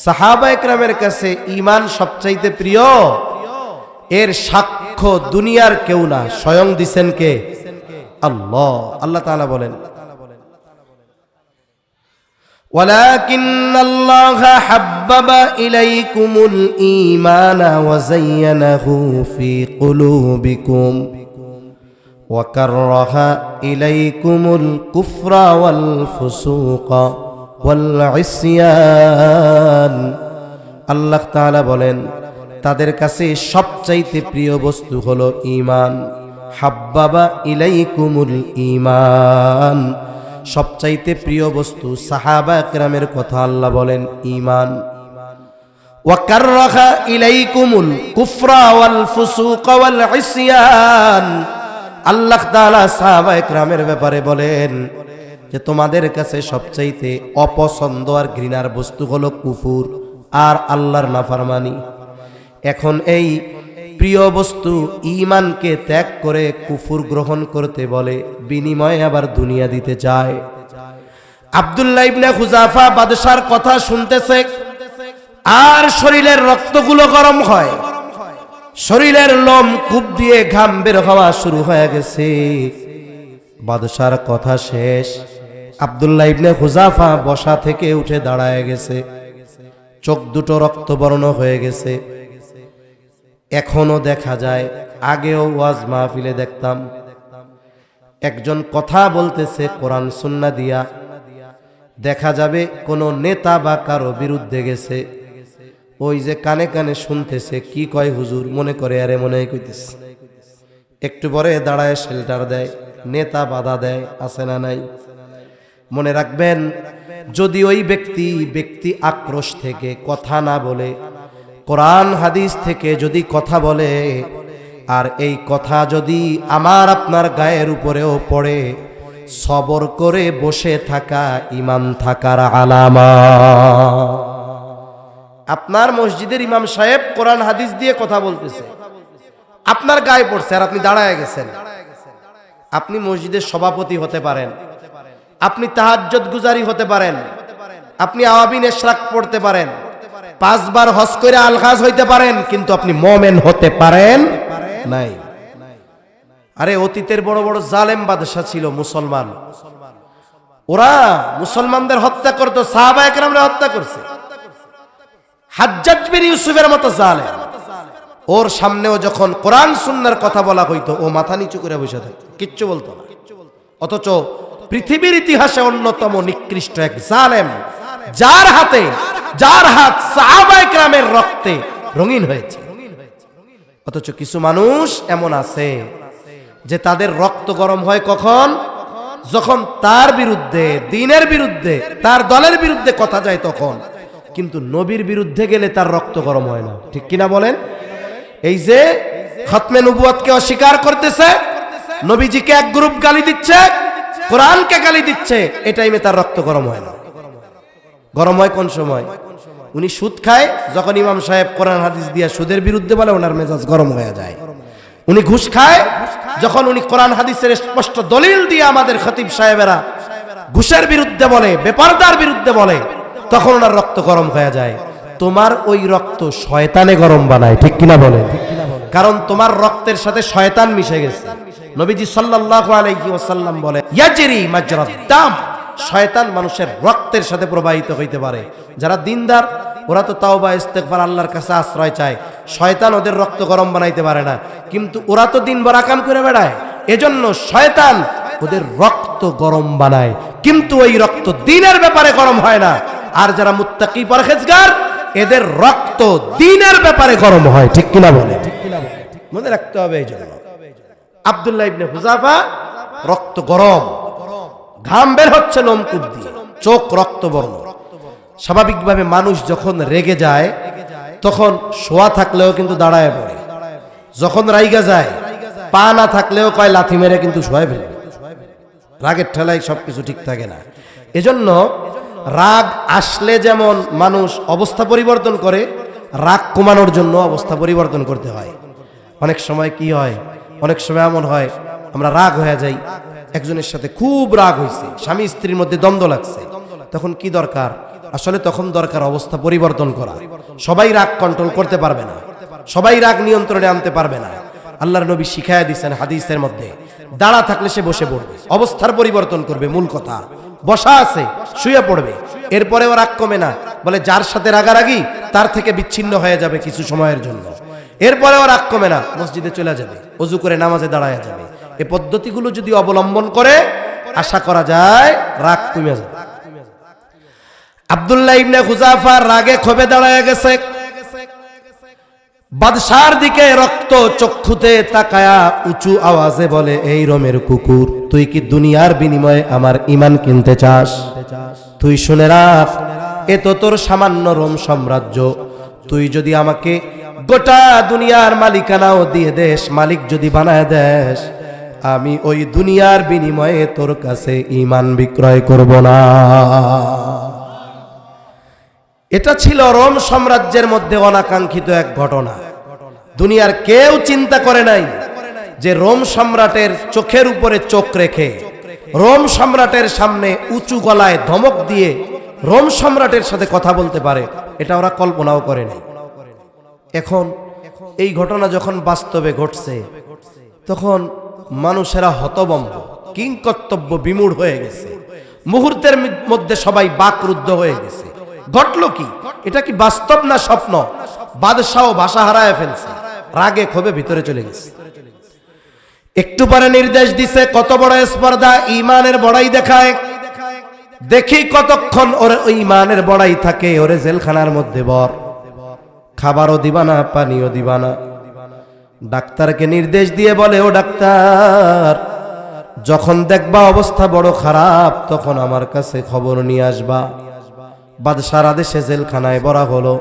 সাহাবায়ে কেরামের কাছে ঈমান সবচাইতে প্রিয়। এর সাক্ষ্য দুনিয়ার কেউ না, স্বয়ং দিছেন কে? আল্লাহ। আল্লাহ তাআলা বলেন, ওয়ালাকিন্নাল্লাহা হাব্বাবা ইলাইকুমুল ঈমানা ওয়া যায়্যানাহু ফি কুলুবিকুম ওয়া কাররাহা ইলাইকুমুল কুফরা ওয়াল ফুসুকা ওয়াল ইসয়ান। আল্লাহ তাআলা বলেন, তাদের কাছে সবচাইতে প্রিয় বস্তু হলো ঈমান। হাব্বাবা ইলাইকুমুল ঈমান, সবচাইতে প্রিয় বস্তু সাহাবা কেরামের কথা আল্লাহ বলেন ঈমান। ওয়া কাররাহা ইলাইকুমুল কুফরা ওয়াল ফুসুক ওয়াল ইসয়ান। আল্লাহ তাআলা সাহাবায়ে কেরামের ব্যাপারে বলেন যে তোমাদের কাছে সবচাইতে অপছন্দ আর ঘৃণার বস্তু হলো কুফর আর আল্লাহর নাফরমানি। এখন এই প্রিয় বস্তু ঈমানকে ত্যাগ করে কুফর গ্রহণ করতে বলে, বিনিময়ে আবার দুনিয়া দিতে চায়। আব্দুল্লাহ ইবনে হুযাফা বাদশার কথা শুনতেছে আর শরীরের রক্তগুলো গরম হয়, শরীরের লোম কূপ দিয়ে ঘাম বের হওয়া শুরু হয়ে গেছে। বাদশার কথা শেষ, আব্দুল্লাহ ইবনে হুযাফা বসা থেকে উঠে দাঁড়ায় গেছে, চোখ দুটো রক্তবর্ণ হয়ে গেছে। এখনো দেখা যায়, আগেও ওয়াজ মাহফিলে দেখতাম একজন কথা বলতেছে কোরআন সুন্নাহ দিয়া, দেখা যাবে কোন নেতা বা কারো বিরুদ্ধে গেছে, ওই যে কানে কানে শুনতেছে কি কয় হুজুর, মনে করে আরে মনে কইতেছে, একটু পরে দাঁড়ায় শেল্টার দেয়, নেতা বাধা দেয়, আছে না নাই? মনে রাখবেন, যদি ওই ব্যক্তি আক্রোশ থেকে কথা না বলে, কোরআন হাদিস থেকে যদি কথা বলে, আর এই কথা যদি আমার আপনার গায়ের উপরেও পড়ে, সবর করে বসে থাকা ঈমান থাকার আলামা। আপনার মসজিদের ইমাম সাহেব কোরআন হাদিস দিয়ে কথা বলতেছে, আপনার গায়ে পড়ছে আর আপনি দাঁড়ায় গেছেন। আপনি মসজিদের সভাপতি হতে পারেন, আপনি তাহাজ্জুদ গুজারি হতে পারেন, আপনি আওয়াবিন ইশরাক পড়তে পারেন, 5 বার হজ করে আলগাজ হইতে পারেন, কিন্তু আপনি মুমিন হতে পারেন নাই। আরে অতীতের বড় বড় জালেম বাদশা ছিল মুসলমান, ওরা মুসলমানদের হত্যা করতো, সাহাবায়ে কেরামরা হত্যা করছে। হাজ্জাজ বিন ইউসুফের মতো জালেম, ওর সামনেও যখন কোরআন সুন্নাহর কথা বলা হইতো, ও মাথা নিচু করে বসে থাকতো, কিচ্ছু বলতো না। অথচ পৃথিবীর ইতিহাসে অন্যতম নিকৃষ্ট এক জালেম, যার হাত সাহাবায়ে কেরামের রক্তে রঙিন হয়েছে। অথচ কিছু মানুষ এমন আছে যে তাদের রক্ত গরম হয় কখন? যখন তার বিরুদ্ধে, দ্বীনের বিরুদ্ধে, তার দলের বিরুদ্ধে কথা যায় তখন। কিন্তু নবীর বিরুদ্ধে গেলে তার রক্ত গরম হয় না, ঠিক কিনা বলেন? এই যে খতমে নবুয়তকে অস্বীকার করতেছে, নবীজিকে এক গ্রুপ গালি দিচ্ছে, কোরআনকে গালি দিচ্ছে, এই টাইমে তার রক্ত গরম হয় না। গরম হয় কোন সময়? উনি সুদ খায়, যখন ইমাম সাহেব কোরআন হাদিস দিয়া সুদের বিরুদ্ধে বলে, ওনার মেজাজ গরম হয়ে যায়। উনি ঘুষ খায়, যখন উনি কোরআন হাদিসের স্পষ্ট দলিল দিয়ে আমাদের খতিব সাহেবেরা ঘুষের বিরুদ্ধে বলে, বেপরদার বিরুদ্ধে বলে, তখন ওনার রক্ত গরম হয়ে যায়। তোমার ওই রক্ত শয়তানে গরম বানায়, ঠিক কিনা বলেন? কারণ তোমার রক্তের সাথে শয়তান মিশে গেছে। নবীজি সাল্লাল্লাহু আলাইহি ওয়াসাল্লাম বলে, ইয়াজরি মাজরাদ দাম, শয়তান মানুষের রক্তের সাথে প্রবাহিত হইতে পারে। যারা দিনদার, ওরা তো তাওবা ইস্তেগফার, আল্লাহর কাছে আশ্রয় চায়, শয়তান ওদের রক্ত গরম বানাইতে পারে না। কিন্তু ওরা তো দিনভর আকাম করে বেড়ায়, এজন্য শয়তান ওদের রক্ত গরম বানায়, কিন্তু ওই রক্ত দ্বীনের ব্যাপারে গরম হয় না। আর যারা মুত্তাকি পরহেজগার, এদের রক্ত দ্বীনের ব্যাপারে গরম হয়, ঠিক কিনা বলে? মনে রাখতে হবে। এই জন্য আব্দুল্লাহ ইবনে হুযাফা রক্ত গরম, ঘাম বের হচ্ছে লোমকূপ দিয়ে, চোখ রক্তবর্ণ। স্বাভাবিকভাবে মানুষ যখন রেগে যায় তখন শোয়া থাকলেও কিন্তু দাঁড়ায় পড়ে, যখন রাইগা যায় পা না থাকলেও কয় লাথি মেরে কিন্তু শোয়া ফেলে। রাগের ঠেলায় সবকিছু ঠিক থাকে না। এজন্য রাগ আসলে যেমন মানুষ অবস্থা পরিবর্তন করে, রাগ কমানোর জন্য অবস্থা পরিবর্তন করতে হয়। অনেক সময় কি হয়, অনেক সময় এমন হয় আমরা রাগ হয়ে যাই, একজনের সাথে খুব রাগ হয়েছে, স্বামী স্ত্রীর মধ্যে দ্বন্দ্ব লাগছে, তখন কি দরকার? আসলে তখন দরকার অবস্থা পরিবর্তন করা। সবাই রাগ কন্ট্রোল করতে পারবে না, সবাই রাগ নিয়ন্ত্রণে আনতে পারবে না। আল্লাহর নবী শিখায়া দিয়েছেন হাদিসের মধ্যে, দাঁড়া থাকলে সে বসে পড়বে, অবস্থার পরিবর্তন করবে। মূল কথা, বসা আছে শুয়ে পড়বে, এরপরেও রাগ কমে না, বলে যার সাথে রাগারাগি তার থেকে বিচ্ছিন্ন হয়ে যাবে কিছু সময়ের জন্য, এরপরেও রাগ কমে না, মসজিদে চলে যাবে, ওযু করে নামাজে দাঁড়ায় যাবে। এই পদ্ধতিগুলো যদি অবলম্বন করে, আশা করা যায় রাগ কমে যাবে। আব্দুল্লাহ ইবনে হুযাফা রাগে ক্ষোভে দাঁড়ায় গেছে, বাদশার দিকে রক্ত চক্ষুতে তাকায়া উঁচু আওয়াজে বলে, এই রোমের কুকুর, তুই কি দুনিয়ার বিনিময়ে আমার ঈমান কিনতে চাস? তুই শুনে রাখ, এ তো তোর সামান্য রোম সাম্রাজ্য, তুই যদি আমাকে গোটা দুনিয়ার মালিকানাও দিয়ে দেশ, মালিক যদি বানায় দেশ, আমি ওই দুনিয়ার বিনিময়ে তোর কাছে ঈমান বিক্রয় করব না। এটা ছিল রোম সাম্রাজ্যের মধ্যে অনাকাঙ্ক্ষিত এক ঘটনা। দুনিয়ার কেউ চিন্তা করে নাই যে রোম সম্রাটের চোখের উপরে চোখ রেখে, রোম সম্রাটের সামনে উঁচু গলায় ধমক দিয়ে রোম সম্রাটের সাথে কথা বলতে পারে। এটা ওরা কল্পনাও করে নাই। এখন এই ঘটনা যখন বাস্তবে ঘটছে, তখন মানুষেরা হতভম্ব, কিংকর্তব্য বিমূঢ় হয়ে গেছে। মুহূর্তের মধ্যে সবাই বাকরুদ্ধ হয়ে গেছে। ঘটল কি? এটা কি বাস্তব না স্বপ্ন? বাদশাহ ভাষা হারায় ফেলছে, রাগে ক্ষোভে ভিতরে চলে গেছে। একটু পরে নির্দেশ দিছে, কত বড় স্পর্ধা, ঈমানের বড়াই দেখায়, দেখি কতক্ষণ ওর ঈমানের বড়াই থাকে। ওরে জেলখানার মধ্যে বর, খাবারও দিবা না, পানিও দিবা না। ডাক্তারকে নির্দেশ দিয়ে বলে, ও ডাক্তার, যখন দেখবা অবস্থা বড় খারাপ, তখন আমার কাছে খবর নিয়ে আসবা। বাদশার আদেশে জেলখানায় ভরা হলো।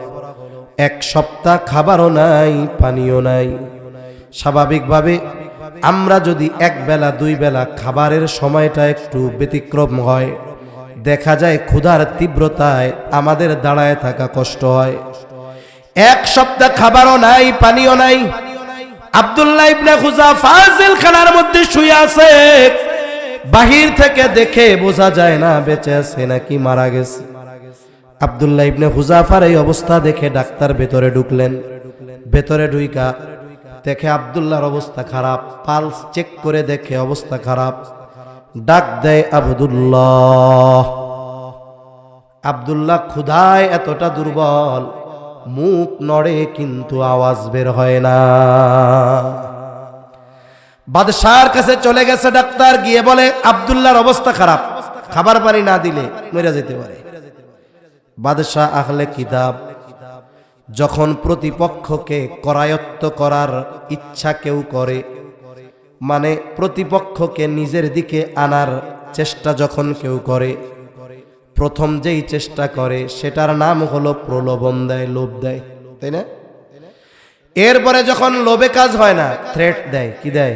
1 সপ্তাহ খাবারও নাই, পানিও নাই। স্বাভাবিকভাবে আমরা যদি 1 বেলা 2 বেলা খাবারের সময়টা একটু ব্যতিক্রম হয়, দেখা যায় ক্ষুধার তীব্রতায় আমাদের দাঁড়ায় থাকা কষ্ট হয়। 1 সপ্তাহ খাবারও নাই, পানিও নাই। আব্দুল্লাহ ইবনে খুজাফা জেলখানার মধ্যে শুয়ে আছে। বাহির থেকে দেখে বোঝা যায় না বেঁচে আছে নাকি মারা গেছে। আব্দুল্লাহ ইবনে খুজাফার এই অবস্থা দেখে ডাক্তার ভেতরে ঢুকলেন। ভেতরে ঢুইকা দেখে আব্দুল্লাহর অবস্থা খারাপ। পালস চেক করে দেখে অবস্থা খারাপ। ডাক দেয় আব্দুল্লাহ। আব্দুল্লাহ ক্ষুধায় এতটা দুর্বল, মুখ নড়ে কিন্তু আওয়াজ বের হয় না। বাদশার কাছে চলে গেছে ডাক্তার, গিয়ে বলে আব্দুল্লাহর অবস্থা খারাপ, খাবার পানি না দিলে মরে যেতে পারে। বাদশাহ আহলে কিতাব, যখন প্রতিপক্ষকে করায়ত্ত করার ইচ্ছা কেউ করে, মানে প্রতিপক্ষকে নিজের দিকে আনার চেষ্টা যখন কেউ করে, প্রথম যেই চেষ্টা করে সেটার নাম হলো প্রলোভন দেয়, লোভ দেয়, তাই না? এরপরে যখন লোভে কাজ হয় না, থ্রেট দেয়। কি দেয়?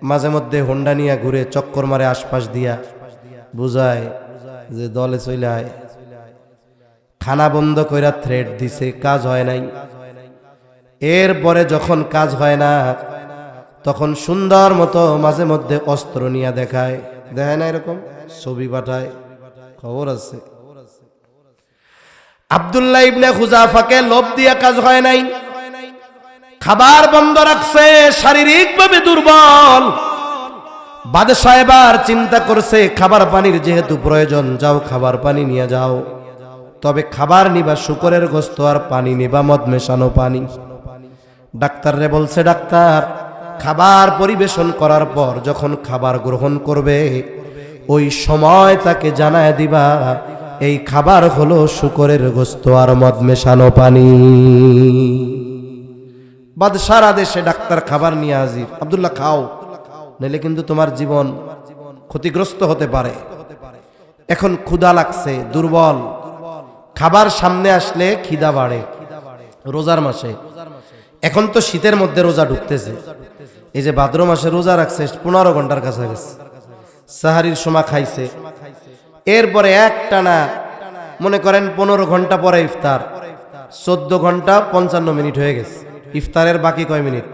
মাঝে মধ্যে হোন্ডা নিয়ে ঘুরে চক্কর মারে আশপাশ দিয়া, বুঝায় যে দলে চলে আয়। খানা বন্ধ কইরা থ্রেট দিছে, কাজ হয় নাই। এরপরে যখন কাজ হয় না, তখন সুন্দর মতো মাঝে মধ্যে অস্ত্র নিয়ে দেখায়। দেখায় না এরকম ছবি পাঠায়, খবর আছে। আব্দুল্লাহ ইবনে খুজাফাকে লোভ দিয়ে কাজ হয় নাই, খাবার বন্ধ রাখছে, শারীরিকভাবে দুর্বল। বাদশাহ এবার চিন্তা করছে, খাবার পানির যেহেতু প্রয়োজন, যাও খাবার পানি নিয়ে যাও। তবে খাবার নিবা শুকরের গোশত আর পানি নিবা মদ মেশানো পানি। ডাক্তার রে বলছে, ডাক্তার, খাবার পরিবেশন করার পর যখন খাবার গ্রহণ করবে, ওই সময় তাকে জানায় দিবা এই খাবার হলো শুকরের গোশত আর মদ মেশানো পানি। বাদশার আদেশে ডাক্তার খাবার নিয়ে হাজির। আব্দুল্লাহ, খাও, নইলে কিন্তু তোমার জীবন ক্ষতিগ্রস্ত হতে পারে। এখন ক্ষুধা লাগছে, দুর্বল, খাবার সামনে আসলে খিদা বাড়ে। রোজার মাসে, এখন তো শীতের মধ্যে রোজা ঢুকতেছে। এই যে ভাদ্র মাসে রোজা রাখছে 15 ঘন্টার কাছাকাছি, সাহারির সময় খাইছে। এরপরে একটানা মনে করেন 15 ঘন্টা পরে ইফতার, 14 ঘন্টা 55 মিনিট হয়ে গেছে। ইফতারের বাকি কয় মিনিট?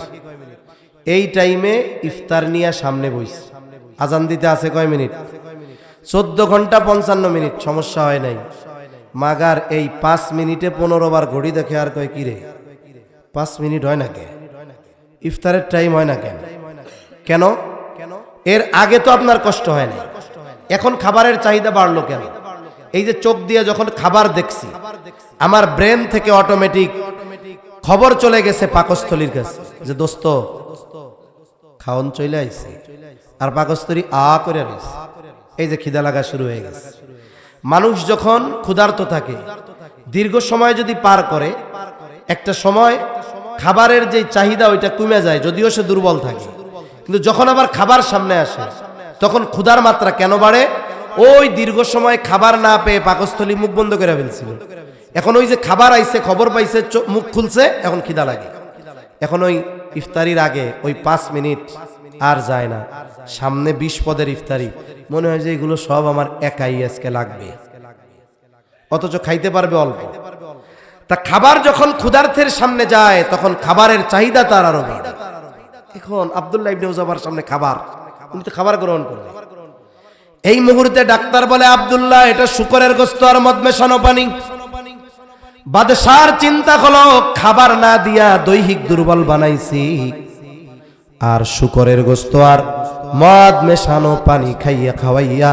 এই টাইমে ইফতার নিয়ে সামনে বইছে, আজান দিতে আছে কয় মিনিট? 14 ঘন্টা 55 মিনিট। সমস্যা হয় নাই। মাগার এই 5 মিনিটে 15 বার ঘড়ি দেখে আর কয়, কি রে 5 মিনিট হয় না কে? ইফতারের টাইম হয় না কেন? কেন? এর আগে তো আপনার কষ্ট হয় না, এখন খাবারের চাহিদা বাড়লো কেন? এই যে চোখ দিয়ে যখন খাবার দেখছি, আমার ব্রেন থেকে অটোমেটিক খবর চলে গেছে পাকস্থলীর কাছে যে দোস্ত খাওন চলে আইছে, আর পাকস্থলী আ করে রয়েছে। এই যে খিদা লাগা শুরু হয়ে গেছে। মানুষ যখন ক্ষুধার্ত থাকে, দীর্ঘ সময় যদি পার করে, একটা সময় খাবারের যে চাহিদা ওইটা কমে যায়, যদিও সে দুর্বল থাকে। কিন্তু যখন আবার খাবার সামনে আসে, তখন ক্ষুধার মাত্রা কেন বাড়ে? ওই দীর্ঘ সময় খাবার না পেয়ে পাকস্থলী মুখ বন্ধ করে ফেলছিল, এখন ওই যে খাবার আইছে, খবর পাইছে, মুখ খুলছে, এখন খিদা লাগে। এখন ওই ইফতারির আগে ওই 5 মিনিট আর যায় না, সামনে 20 পদের ইফতারি, মনে হয় যে এগুলো সব আমার একাই আজকে লাগবে, অথচ খাইতে পারবে অল্প। তা খাবার যখন ক্ষুধার্থের সামনে যায় তখন খাবারের চাহিদা তার আরো বাড়ে। এখন আব্দুল্লাহ ইবনে হুযাফার সামনে খাবার, উনি তো খাবার গ্রহণ করবে। এই মুহূর্তে ডাক্তার বলে, আব্দুল্লাহ এটা শুকরের গোশত আর মদ মেশানো পানি। বাদশার চিন্তা হলো, খাবার না দিয়া দৈহিক দুর্বল বানাইছি, আর শুকরের গোশত আর মদ মেশানো পানি খাইয়া খাওয়াইয়া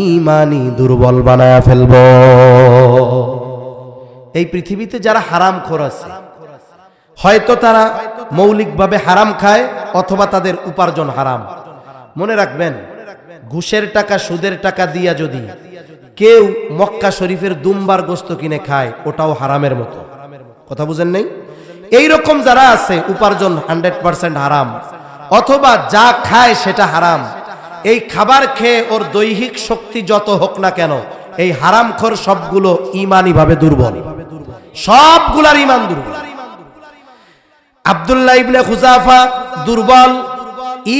ইমানি দুর্বল বানায়া ফেলব। এই পৃথিবীতে যারা হারামখোর আছে, হয়তো তারা মৌলিকভাবে হারাম খায় অথবা তাদের উপার্জন হারাম। মনে রাখবেন, ঘুষের টাকা, সুদের টাকা দিয়া যদি কেউ মক্কা শরীফের দুম্বার গোশত কিনে খায়, ওটাও হারামের মতো। কথা বুঝেন নাই? এইরকম যারা আছে, উপার্জন 100% হারাম, অথবা যা খায় সেটা হারাম। এই খাবার খেয়ে ওর দৈহিক শক্তি যত হোক না কেন, এই হারামখোর সবগুলো ইমানি ভাবে দুর্বল, সবগুলার ইমান দুর্বল। আব্দুল্লাহ ইবনে হুযাফা দুর্বল,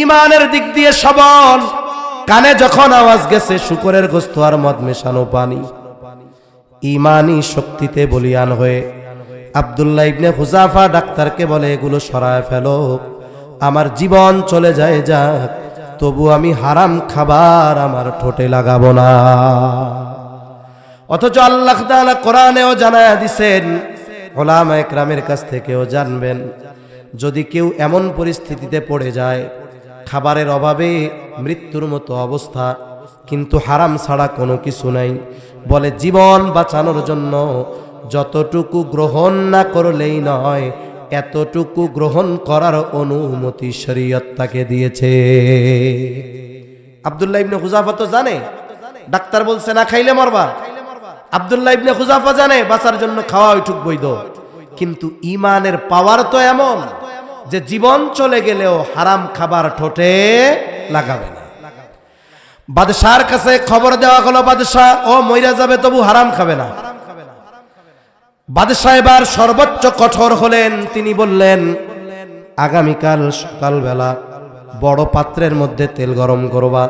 ইমানের দিক দিয়ে সবল। কানে যখন আওয়াজ গেছে শুকরের গোশত আর মদ মেশানো পানি, ইমানি শক্তিতে বলিয়ান হয়ে আব্দুল্লাহ ইবনে হুযাফা ডাক্তারকে বলে, এগুলো সরায় ফেলো, আমার জীবন চলে যায় যাক, তবু আমি হারাম খাবার আমার ঠোঁটে লাগাবো না। অথচ আল্লাহ তাআলা কোরআনেও জানায়া দিছেন, উলামা ইকরামের কাছ থেকেও জানবেন, যদি কেউ এমন পরিস্থিতিতে পড়ে যায়, খাবারের অভাবে মৃত্যুর মতো অবস্থা, কিন্তু হারাম ছাড়া কোনো কিছু নাই, বলে জীবন বাঁচানোর জন্য যতটুকু গ্রহণ না করলেই নয়, এতটুকু গ্রহণ করার অনুমতি শরীয়ত তাকে দিয়েছে। আব্দুল্লাহ ইবনে হুযাফা তো জানে ডাক্তার বলছে না খাইলে মরবা। আব্দুল্লাহ ইবনে হুযাফা জানে বাঁচার জন্য খাওয়া ওইটুক বৈধ, কিন্তু ইমানের পাওয়ার তো এমন যে জীবন চলে গেলেও হারাম খাবার ঠোঁটে লাগাবে না। বাদশার কাছে খবর দেওয়া হলো, বাদশাহ ও মইরা যাবে তবু হারাম খাবে না। বাদশাহ এবার সর্বোচ্চ কঠোর হলেন, তিনি বললেন, আগামীকাল সকালবেলা বড় পাত্রের মধ্যে তেল গরম করবা।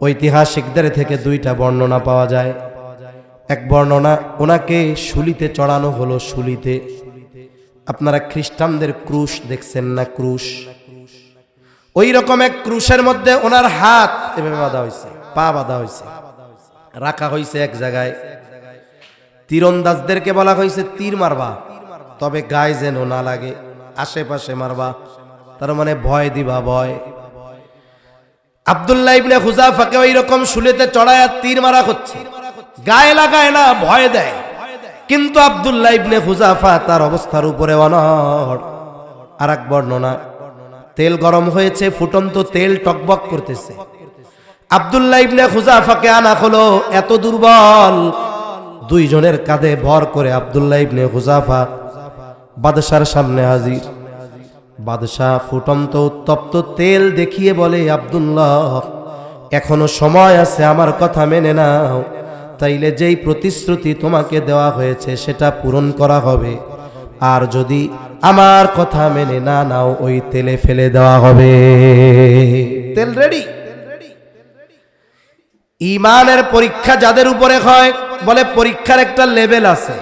ঐতিহাসিকদের থেকে 2টা বর্ণনা পাওয়া যায়। এক বর্ণনা, ওনাকে শুলিতে চড়ানো হলো। শুলিতে, আপনারা খ্রিস্টানদের ক্রুশ দেখছেন না, ক্রুশ, ওই রকম এক ক্রুশের মধ্যে ওনার হাত এভাবে বাঁধা হয়েছে, পা বাঁধা হয়েছে, রাখা হয়েছে এক জায়গায়। তীরন্দাজদেরকে বলা হয়েছে তীর মারবা, তবে গায়ে যেন না লাগে, আশেপাশে মারবা, তার মানে ভয় দিবা, ভয়। আব্দুল্লাহ ইবনে হুযাফাকে ওই রকম শুলিতে চড়ায়া তীর মারা হচ্ছে, গায়ে লাগায় না, ভয় দেয়। কিন্তু আব্দুল্লাহ ইবনে হুযাফা তার অবস্থার উপরে অনড়। আর এক বর্ণনা, তেল গরম হয়েছে, ফুটন্ত তেল টকবক করতেছে। আব্দুল্লাহ ইবনে হুযাফাকে আনা হলো, এত দুর্বল, 2 জনের কাঁধে ভর করে আব্দুল্লাহ ইবনে হুযাফা বাদশার সামনে হাজির। বাদশাহ ফুটন্ত উত্তপ্ত তেল দেখিয়ে বলে, আব্দুল্লাহ এখনো সময় আছে, আমার কথা মেনে নাও, তাইলে যেই প্রতিশ্রুতি তোমাকে দেওয়া হয়েছে সেটা পূরণ করা হবে, আর যদি আমার কথা মেনে না নাও ওই তেলে ফেলে দেওয়া হবে। তেল রেডি। ইমানের পরীক্ষা যাদের উপরে হয়, বলে পরীক্ষার একটা লেভেল আছে,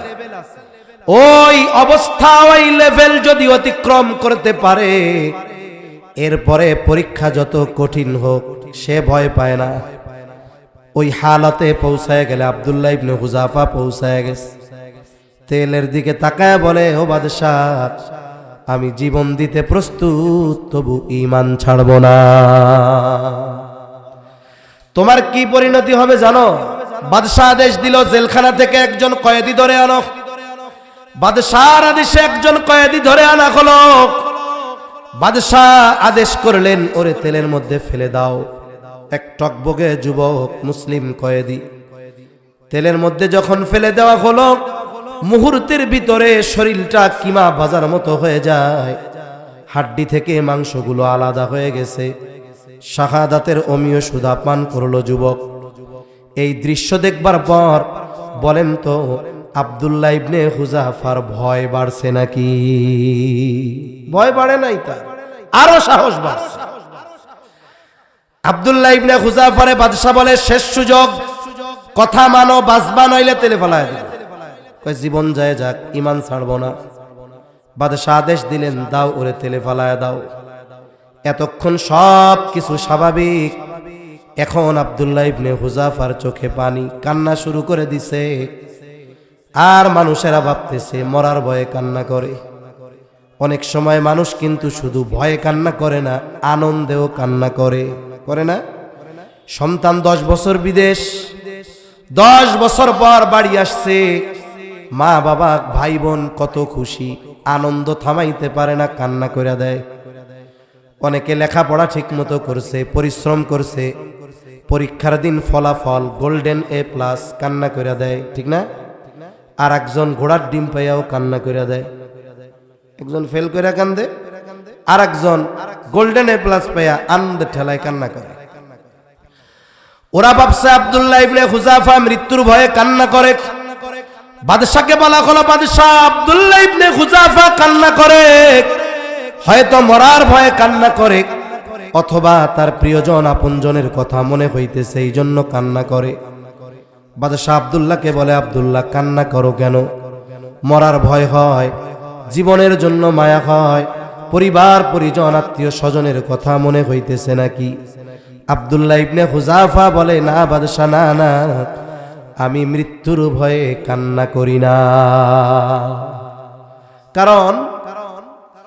ওই অবস্থা, ওই লেভেল যদি অতিক্রম করতে পারে, এরপরে পরীক্ষা যত কঠিন হোক সে ভয় পায় না। ওই হালাতে পৌঁছায় গেলে আব্দুল্লাহ ইবনে হুযাফা পৌঁছায় গেছে। তেলের দিকে তাকায় বলে, ও বাদশাহ, আমি জীবন দিতে প্রস্তুত, তবু ঈমান ছাড়ব না। তোমার কি পরিণতি হবে জানো? বাদশাহ আদেশ দিল, জেলখানা থেকে একজন কয়েদি ধরে আনো। বাদশাহর আদেশে একজন কয়েদি ধরে আনা হলো। বাদশাহ আদেশ করলেন, ওরে তেলের মধ্যে ফেলে দাও। এক টকবগে যুবক মুসলিম কয়েদি। তেলের মধ্যে যখন ফেলে দেওয়া হলো, মুহূর্তের ভিতরে শরীরটা কিমা বাজার মতো হয়ে যায়, হাড্ডি থেকে মাংসগুলো আলাদা হয়ে গেছে। শাহাদাতের অমীয় সুধা পান করলো যুবক। এই দৃশ্য দেখবার পর বলেন তো, আব্দুল্লাহ ইবনে হুযাফার ভয় বাড়ছে নাকি? ভয় বাড়ে নাই, তার আরো সাহস বাড়ছে। আব্দুল্লাহ ইবনে হুযাফারে বাদশা বলে, শেষ সুযোগ, কথা মানো, বাজবা নইলে তেলে ফেলায় দিবে। কয় জীবন যায় যাক, ঈমান ছাড়বো না। বাদশা আদেশ দিলেন, দাও ওরে তেলে ফেলায় দাও। এতক্ষণ সব কিছু স্বাভাবিক, এখন আব্দুল্লাহ ইবনে হুযাফার চোখে পানি, কান্না শুরু করে দিছে। আর মানুষেরা ভাবতেছে মরার ভয়ে কান্না করে। অনেক সময় মানুষ কিন্তু শুধু ভয়ে কান্না করে না, আনন্দেও কান্না করে, করে না? সন্তান 10 বছর বিদেশ, 10 বছর পর বাড়ি আসছে, মা বাবা ভাই বোন কত খুশি, আনন্দ থামাইতে পারে না, কান্না করে দেয়। অনেকে লেখাপড়া ঠিক মতো করছে, পরিশ্রম করছে, পরীক্ষার দিন ফলাফল গোল্ডেন A+, কান্না করে দেয়, ঠিক না? আর একজন ঘোড়ার ডিম পাইয়াও কান্না করে দেয়। একজন ফেল করে কান্দে, আর একজন গোল্ডেন A+ পাইয়া আনন্দের ঠেলায় কান্না করে। ওরা ভাবছে আব্দুল্লাহ ইবনে হুযাফা মৃত্যুর ভয়ে কান্না করে। বাদশাকে বলা হলো, বাদশা, আব্দুল্লাহ ইবনে হুযাফা কান্না করে, হয়তো মরার ভয়ে কান্না করে, অথবা তার প্রিয়জন আপনজনের কথা মনে হইতেছে, এই জন্য কান্না করে। বাদশা আব্দুল্লাহকে বলে, আব্দুল্লাহ কান্না করো কেন? মরার ভয় হয়, জীবনের জন্য মায়া হয়, পরিবার পরিজন আত্মীয় স্বজনের কথা মনে হইতেছে নাকি? আব্দুল্লাহ ইবনে হুযাফা বলে, না বাদশা, না না, আমি মৃত্যুর ভয়ে কান্না করি না। কারণ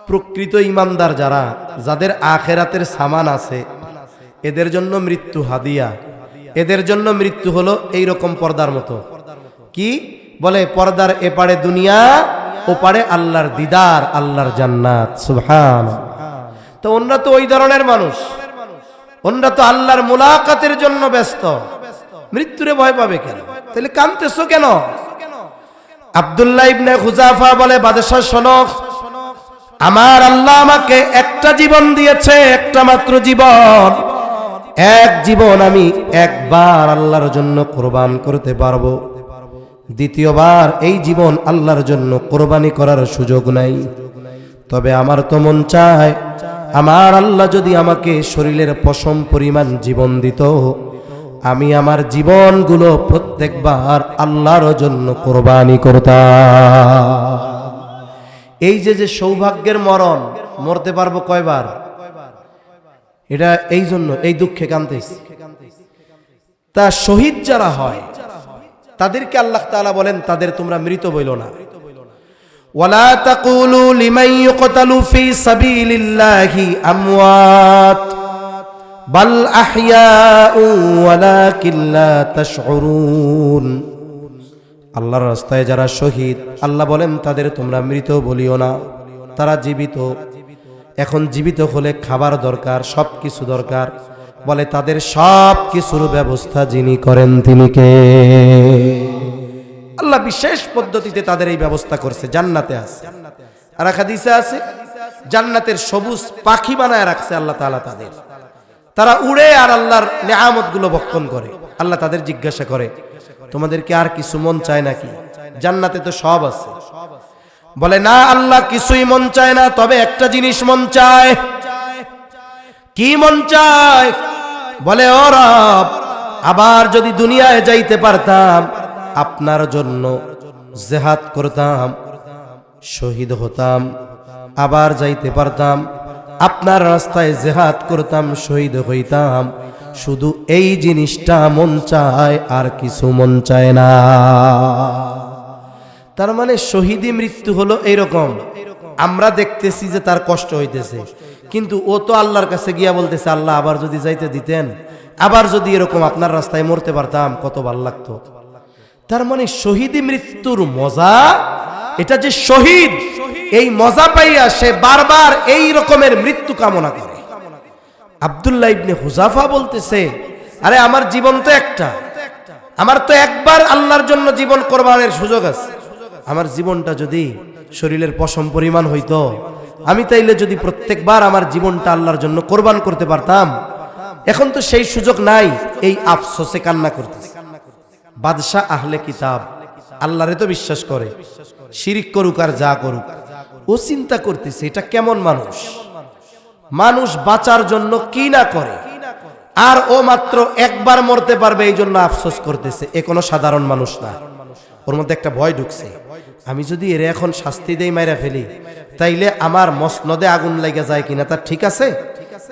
প্রকৃত ইমানদার যারা, যাদের আখেরাতের সামান আছে, এদের জন্য মৃত্যু হাদিয়া, এদের জন্য মৃত্যু হলো এইরকম পর্দার মতো। কি বলে? পর্দার এপারে দুনিয়া, ওপারে আল্লাহর দিদার, আল্লাহর জান্নাত। সুবহানাল্লাহ। তো ওনরা তো ওই ধরনের মানুষ, ওনরা তো আল্লাহর মুলাকাতের জন্য ব্যস্ত, মৃত্যুরে ভয় পাবে কেন? তাহলে কাঁদতেছো কেন? আব্দুল্লাহ ইবনে হুযাফা বলে, বাদশা শোনো, আমার আল্লাহ আমাকে একটা জীবন দিয়েছে, একটা মাত্র জীবন। এক জীবন আমি একবার আল্লাহর জন্য কোরবান করতে পারবো, দ্বিতীয়বার এই জীবন আল্লাহর জন্য কোরবানি করার সুযোগ নাই। তবে আমার তো মন চায়, আমার আল্লাহ যদি আমাকে শরীরের পশম পরিমাণ জীবন দিত, আমি আমার জীবনগুলো প্রত্যেকবার আল্লাহর জন্য কোরবানি করতাম। এই যে সৌভাগ্যের মরণ, মরতে পারবো কয়বার, এটা এই জন্য এই দুঃখে কাঁদতেছি। তা শহীদ যারা হয় তাদেরকে আল্লাহ তাআলা বলেন, তাদের তোমরা মৃত বইল না। ওয়ালা তাকুলু লিমান ইউকতালু ফি সাবিলিল্লাহি আমওয়াত বাল আহইয়াউ ওয়ালাকিন লা তাশউরুন। আল্লাহর রাস্তায় যারা শহীদ, আল্লাহ বলেন তাদের তোমরা মৃত বলিও না, তারা জীবিত। এখন জীবিত হলে খাবার দরকার, সব কিছু দরকার, বলে তাদের সব কিছুর ব্যবস্থা যিনি করেন তিনি কে? আল্লাহ বিশেষ পদ্ধতিতে তাদের এই ব্যবস্থা করছে, জান্নাতে আছে। আর এক হাদিসে আছে, জান্নাতের সবুজ পাখি বানায় রাখছে আল্লাহ তাআলা তাদের, তারা উড়ে আর আল্লাহর নেয়ামত গুলো ভক্ষণ করে। আল্লাহ তাদের জিজ্ঞাসা করে, তোমাদের কি আর কিছু মন চায় নাকি? জান্নাতে তো সব আছে। বলে, না আল্লাহ, কিছুই মন চায় না, তবে একটা জিনিস মন চায়। কি মন চায়? বলে, ও রব, আবার যদি দুনিয়ায় যাইতে পারতাম, আপনার জন্য জিহাদ করতাম, শহীদ হতাম, আবার যাইতে পারতাম, আপনার রাস্তায় জিহাদ করতাম, শহীদ হইতাম। শুধু এই জিনিসটা মন চায়, আর কিছু মন চায় না। তার মানে শহীদি মৃত্যু হলো এইরকম, আমরা দেখতেছি যে তার কষ্ট হইতেছে, কিন্তু ও তো আল্লাহর কাছে গিয়া বলতেছে, আল্লাহ আবার যদি যাইতে দিতেন, আবার যদি এরকম আপনার রাস্তায় মরতে পারতাম, কত ভালো লাগতো। তার মানে শহীদি মৃত্যুর মজা, এটা যে শহীদ, এই মজা পাইয়া সে বারবার এই রকমের মৃত্যু কামনা করে। আব্দুল্লাহ ইবনে হুযাফা বলতেছে, আরে আমার জীবন তো একটা, আমার তো একবার আল্লাহর জন্য জীবন কোরবানের সুযোগ আছে। আমার জীবনটা যদি শরীরের পশম পরিমাণ হইতো, আমি তাইলে যদি প্রত্যেকবার আমার জীবনটা আল্লাহর জন্য কোরবান করতে পারতাম। এখন তো সেই সুযোগ নাই, এই আফসোসে কান্না করতেছে। বাদশাহ আহলে কিতাব আল্লাহরে তো বিশ্বাস করে, শিরিক করুক আর যা করুক, ও চিন্তা করতেছে এটা কেমন মানুষ, মানুষ বাঁচার জন্য কি না করে, আর ও মাত্র একবার মরতে পারবে এই জন্য আফসোস করতেছে। এ কোনো সাধারণ মানুষ না। ওর মধ্যে একটা ভয় ঢুকছে, আমি যদি এর এখন শাস্তি দেই, মাইরা ফেলি, তাইলে আমার মসনদে আগুন লেগে যায় কিনা, তার ঠিক আছে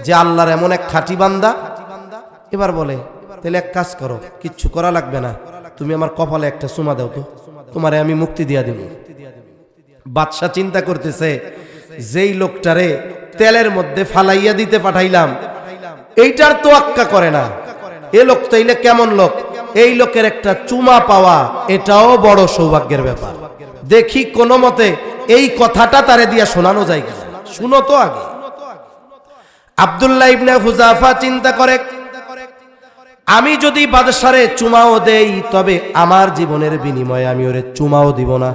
যে আল্লাহর এমন এক খাঁটি বান্দা। এবার বলে তাহলে এক কাজ করো, কিচ্ছু করা লাগবে না, তুমি আমার কপালে একটা চুমা দাও তো, তোমারে আমি মুক্তি দিয়া দিব। বাদশা চিন্তা করতেছে, যেই লোকটারে তেলের মধ্যে ফালাইয়া দিতে পাঠাইলাম এইটার তোয়াক্কা করে না, এ লোক তাইলে কেমন লোক? এই লোকের একটা চুমা পাওয়া এটাও বড় সৌভাগ্যের ব্যাপার। দেখি কোনো মতে এই কথাটা তারে দিয়া শোনানো যায় কিনা, শুনো তো আগে। আব্দুল্লাহ ইবনে হুযাফা চিন্তা করে, আমি যদি বাদশারে চুমাও দেই তবে আমার জীবনের বিনিময়ে আমি ওরে চুমাও দিব না।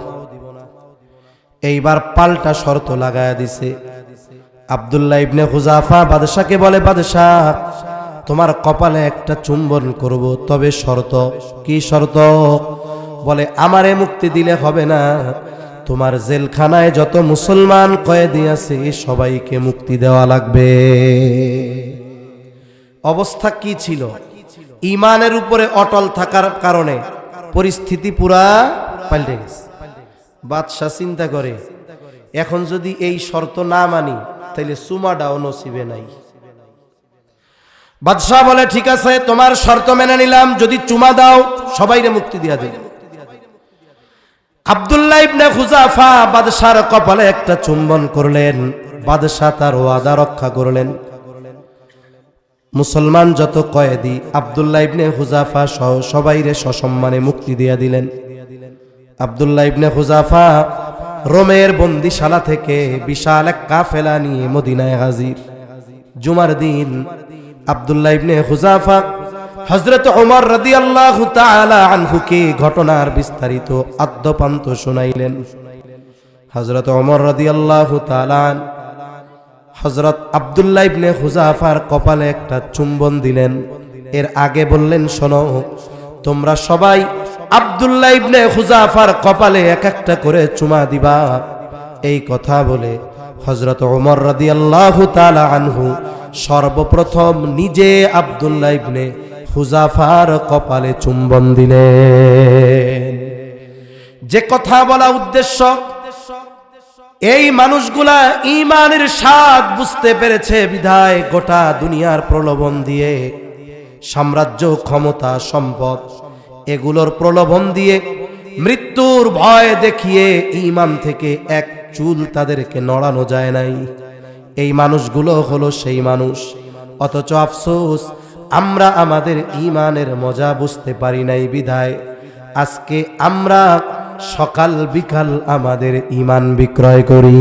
এইবার পাল্টা শর্ত লাগায়া দিছে। আব্দুল্লাহ ইবনে হুযাফা বাদশাকে বলে, বাদশাহ তোমার কপালে একটা চুম্বন করব, তবে শর্ত। কি শর্ত? বলে আমারে মুক্তি দিলে হবে না, তোমার জেলখানায় যত মুসলমান কয়েদি আছে সবাইকে মুক্তি দেওয়া লাগবে। অবস্থা কি ছিল? ঈমানের উপরে অটল থাকার কারণে পরিস্থিতি পুরা পাল্টে গেছে। বাদশাহ চিন্তা করে, এখন যদি এই শর্ত না মানি তাইলে চুমাটাও নসিবে নাই। বাদশাহ বলে ঠিক আছে, তোমার শর্ত মেনে নিলাম, যদি চুমা দাও সবাইরে মুক্তি দিয়া দিই। আব্দুল্লাহ ইবনে হুযাফা বাদশার কপালে একটা চুম্বন করলেন, বাদশাহ তার ওয়াদা রক্ষা করলেন। মুসলমান যত কয়েদি আব্দুল্লাহ ইবনে হুযাফা সহ সবাইরে সসম্মানে মুক্তি দিয়া দিলেন। আব্দুল্লাহ ইবনে হুযাফা রোমের বন্দিশালা থেকে বিশাল এক কাফেলা নিয়ে মদিনায় হাজির। জুমার দিন আব্দুল্লাহ ইবনে হুযাফা হযরত ওমর রাদিয়াল্লাহু তাআলা আনহুকে ঘটনার বিস্তারিত আদ্যপান্ত শুনাইলেন। হযরত ওমর রাদিয়াল্লাহু তাআলা হযরত আব্দুল্লাহ ইবনে হুযাফার কপালে একটা চুম্বন দিলেন। এর আগে বললেন, শোনো তোমরা সবাই আব্দুল্লাহ ইবনে হুযাফার কপালে এক একটা করে চুমা দিবা। এই কথা বলে হযরত ওমর রাদিয়াল্লাহু তাআলা আনহু সর্বপ্রথম নিজে আব্দুল্লাহ ইবনে হুযাফার কপালে চুম্বন দিলেন। যে কথা বলা উদ্দেশ্য, এই মানুষগুলা ঈমানের স্বাদ বুঝতে পেরেছে বিধায় গোটা দুনিয়ার প্রলোভন দিয়ে, সাম্রাজ্য, ক্ষমতা, সম্পদ এগুলোর প্রলোভন দিয়ে, মৃত্যুর ভয় দেখিয়ে ঈমান থেকে এক চুল তাদেরকে নড়ানো যায় নাই। এই মানুষগুলো হলো সেই মানুষ, অথচ আফসোস আমরা আমাদের ঈমানের মজা বুঝতে পারি নাই বিধায় আজকে আমরা সকাল বিকাল আমাদের ঈমান বিক্রয় করি।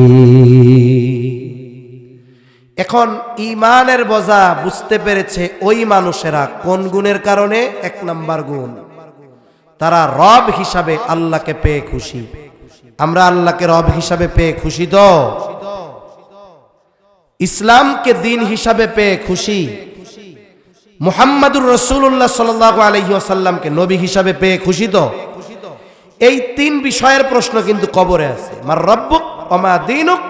এখন ঈমানের বোঝা বুঝতে পেরেছে ওই মানুষেরা কোন গুণের কারণে? এক নাম্বার গুণ, তারা রব হিসাবে আল্লাহকে পেয়ে খুশি। আমরা আল্লাহকে রব হিসাবে পেয়ে খুশি তো? ইসলামকে দিন হিসাবে পেয়ে খুশি? মুহাম্মাদুর রাসূলুল্লাহ সাল্লাল্লাহু আলাইহি ওয়াসাল্লামকে নবী হিসাবে পেয়ে খুশি তো? এই তিন বিষয়ের প্রশ্ন কিন্তু কবরে আছে। মার রব্বুক ওয়া মা দীনুক।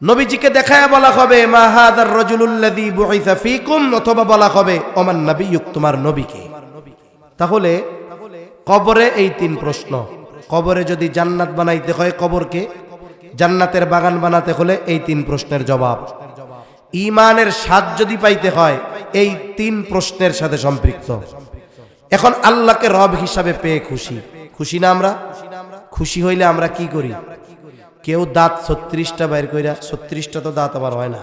নবীজিকে দেখায় বলা হবে মা হাযার রাজুলুল্লাযী বুইসা ফীকুম, অথবা বলা হবে ওমান নাবিয়্যুক, তোমার নবীকে। তাহলে কবরে এই তিন প্রশ্ন। কবরে যদি জান্নাত বানাইতে হয় কবরকে, জান্নাতের বাগান বানাতে হলে এই তিন প্রশ্নের জবাব। ঈমানের স্বাদ যদি পাইতে হয় এই তিন প্রশ্নের সাথে সম্পৃক্ত। এখন আল্লাহকে রব হিসাবে পেয়ে খুশি, খুশি না আমরা? খুশি হইলে আমরা কি করি? কেউ দাঁত 36টা বাইর কইরা, 36টা তো দাঁত আবার হয় না,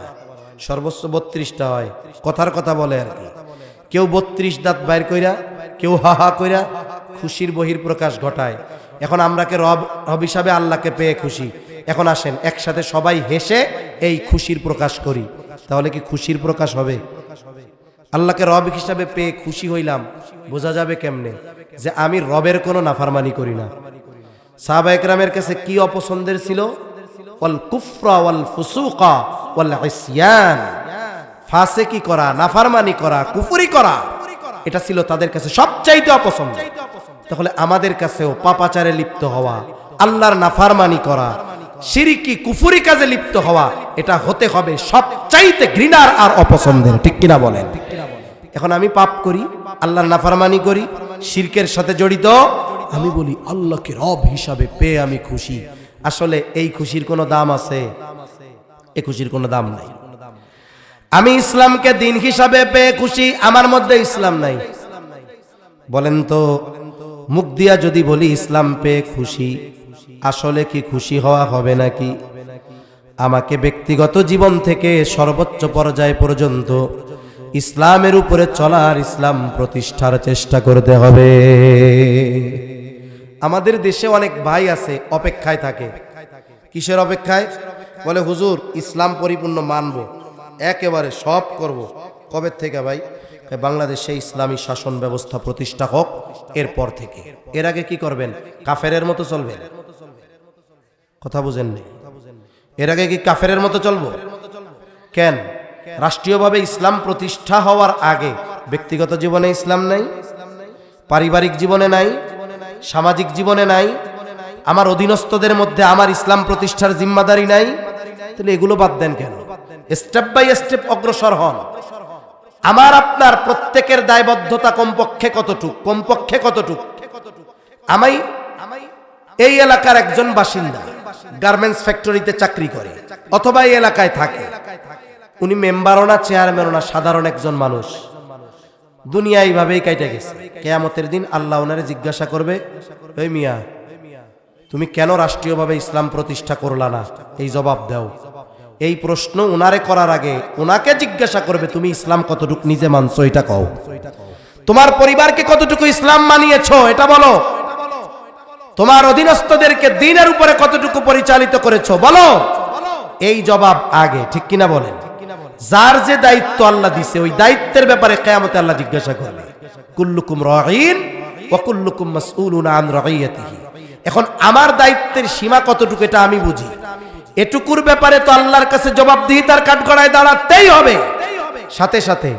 সর্বোচ্চ 32টা হয়, কথার কথা বলে আর কি। কেউ 32 দাঁত বাইর কইরা, কেউ হা হা কইরা খুশির বহির প্রকাশ ঘটায়। এখন আমরাকে রব হিসাবে আল্লাহকে পেয়ে খুশি। এখন আসেন একসাথে সবাই হেসে এই খুশির প্রকাশ করি, তাহলে কি খুশির প্রকাশ হবে? আল্লাহকে রব হিসাবে পেয়ে খুশি হইলাম, বোঝা যাবে কেমনে যে আমি রবের কোনো নাফরমানি করি না। সাহাবা ইকরামের কাছে কি অপছন্দের ছিল? ওয়াল কুফরা ওয়াল ফুসুকা ওয়াল ইসয়ান, ফাসিকি করা, নাফরমানি করা, কুফরি করা, এটা ছিল তাদের কাছে সবচাইতে অপছন্দ। তাহলে আমাদের কাছেও পাপাচারে লিপ্ত হওয়া, আল্লাহর নাফরমানি করা, শিরকি কুফরি কাজে লিপ্ত হওয়া, এটা হতে হবে সবচাইতে ঘৃণার আর অপছন্দের। ঠিক কিনা বলেন? এখন আমি পাপ করি, আল্লাহর নাফরমানি করি, শিরকের সাথে জড়িত, আমি বলি আল্লাহকে রব হিসাবে পেয়ে আমি খুশি। আসলে এই খুশির কোনো দাম আছে? এই খুশির কোনো দাম নাই। আমি ইসলামকে দিন হিসাবে পেয়ে খুশি, আমার মধ্যে ইসলাম নাই। বলেন তো, মুখ দিয়া যদি বলি ইসলাম পেয়ে খুশি, আসলে কি খুশি হওয়া হবে নাকি? আমাকে ব্যক্তিগত জীবন থেকে সর্বোচ্চ পর্যায় পর্যন্ত ইসলামের উপরে চলার, ইসলাম প্রতিষ্ঠার চেষ্টা করতে হবে। আমাদের দেশে অনেক ভাই আছে অপেক্ষায় থাকে। কিসের অপেক্ষায়? বলে হুজুর ইসলাম পরিপূর্ণ মানব, একেবারে সব করব। কবে থেকে ভাই? বাংলাদেশে ইসলামী শাসন ব্যবস্থা প্রতিষ্ঠা হোক, এরপর থেকে। এর আগে কি করবেন? কাফেরের মতো চলবেন? কথা বুঝেননি? এর আগে কি কাফেরের মতো চলবো? কেন? রাষ্ট্রীয়ভাবে ইসলাম প্রতিষ্ঠা হওয়ার আগে ব্যক্তিগত জীবনে ইসলাম নাই, পারিবারিক জীবনে নাই, সামাজিক জীবনে নাই, আমার অধীনস্থদের মধ্যে আমার ইসলাম প্রতিষ্ঠার জিম্মাদারি নাই। তাহলে এগুলো বাদ দেন কেন? স্টেপ বাই স্টেপ অগ্রসর হন। আমার আপনার প্রত্যেকের দায়বদ্ধতা কমপক্ষে কতটুক? কমপক্ষে কতটুক? আমি এই এলাকার একজন বাসিন্দা, গার্মেন্টস ফ্যাক্টরিতে চাকরি করে অথবা এই এলাকায় থাকে, উনি মেম্বারও না, চেয়ারম্যানও না, সাধারণ একজন মানুষ, দুনিয়া এইভাবেই কাইটা গেছে। কিয়ামতের দিন আল্লাহ ওনারে জিজ্ঞাসা করবে, ওই মিয়া তুমি কেন রাষ্ট্রীয়ভাবে ইসলাম প্রতিষ্ঠা করলা না? এই জবাব দাও। এই প্রশ্ন উনারে করার আগে উনাকে জিজ্ঞাসা করবে, তুমি ইসলাম কতটুকু নিজে মানছো এটা কও। তোমার পরিবারকে কতটুকু ইসলাম মানিয়েছো এটা বলো। তোমার অধীনস্থদেরকে দ্বীনের উপরে কতটুকু পরিচালিত করেছো বলো। এই জবাব আগে। ঠিক কিনা বলেন? যার যে দায়িত্ব আল্লাহ দিছে, ওই দায়িত্বের ব্যাপারে কিয়ামতে আল্লাহ জিজ্ঞাসা করবে। কুল্লুকুম রাঈন ওয়া কুল্লুকুম মাসউলুন আন রাঈয়াতিহি। এখন আমার দায়িত্বের সীমা কতটুকু এটা আমি বুঝি। এটুকুর ব্যাপারে তো আল্লাহর কাছে জবাবদিহিতার কাঠগড়ায় দাঁড়াতেই হবে। সাথে সাথে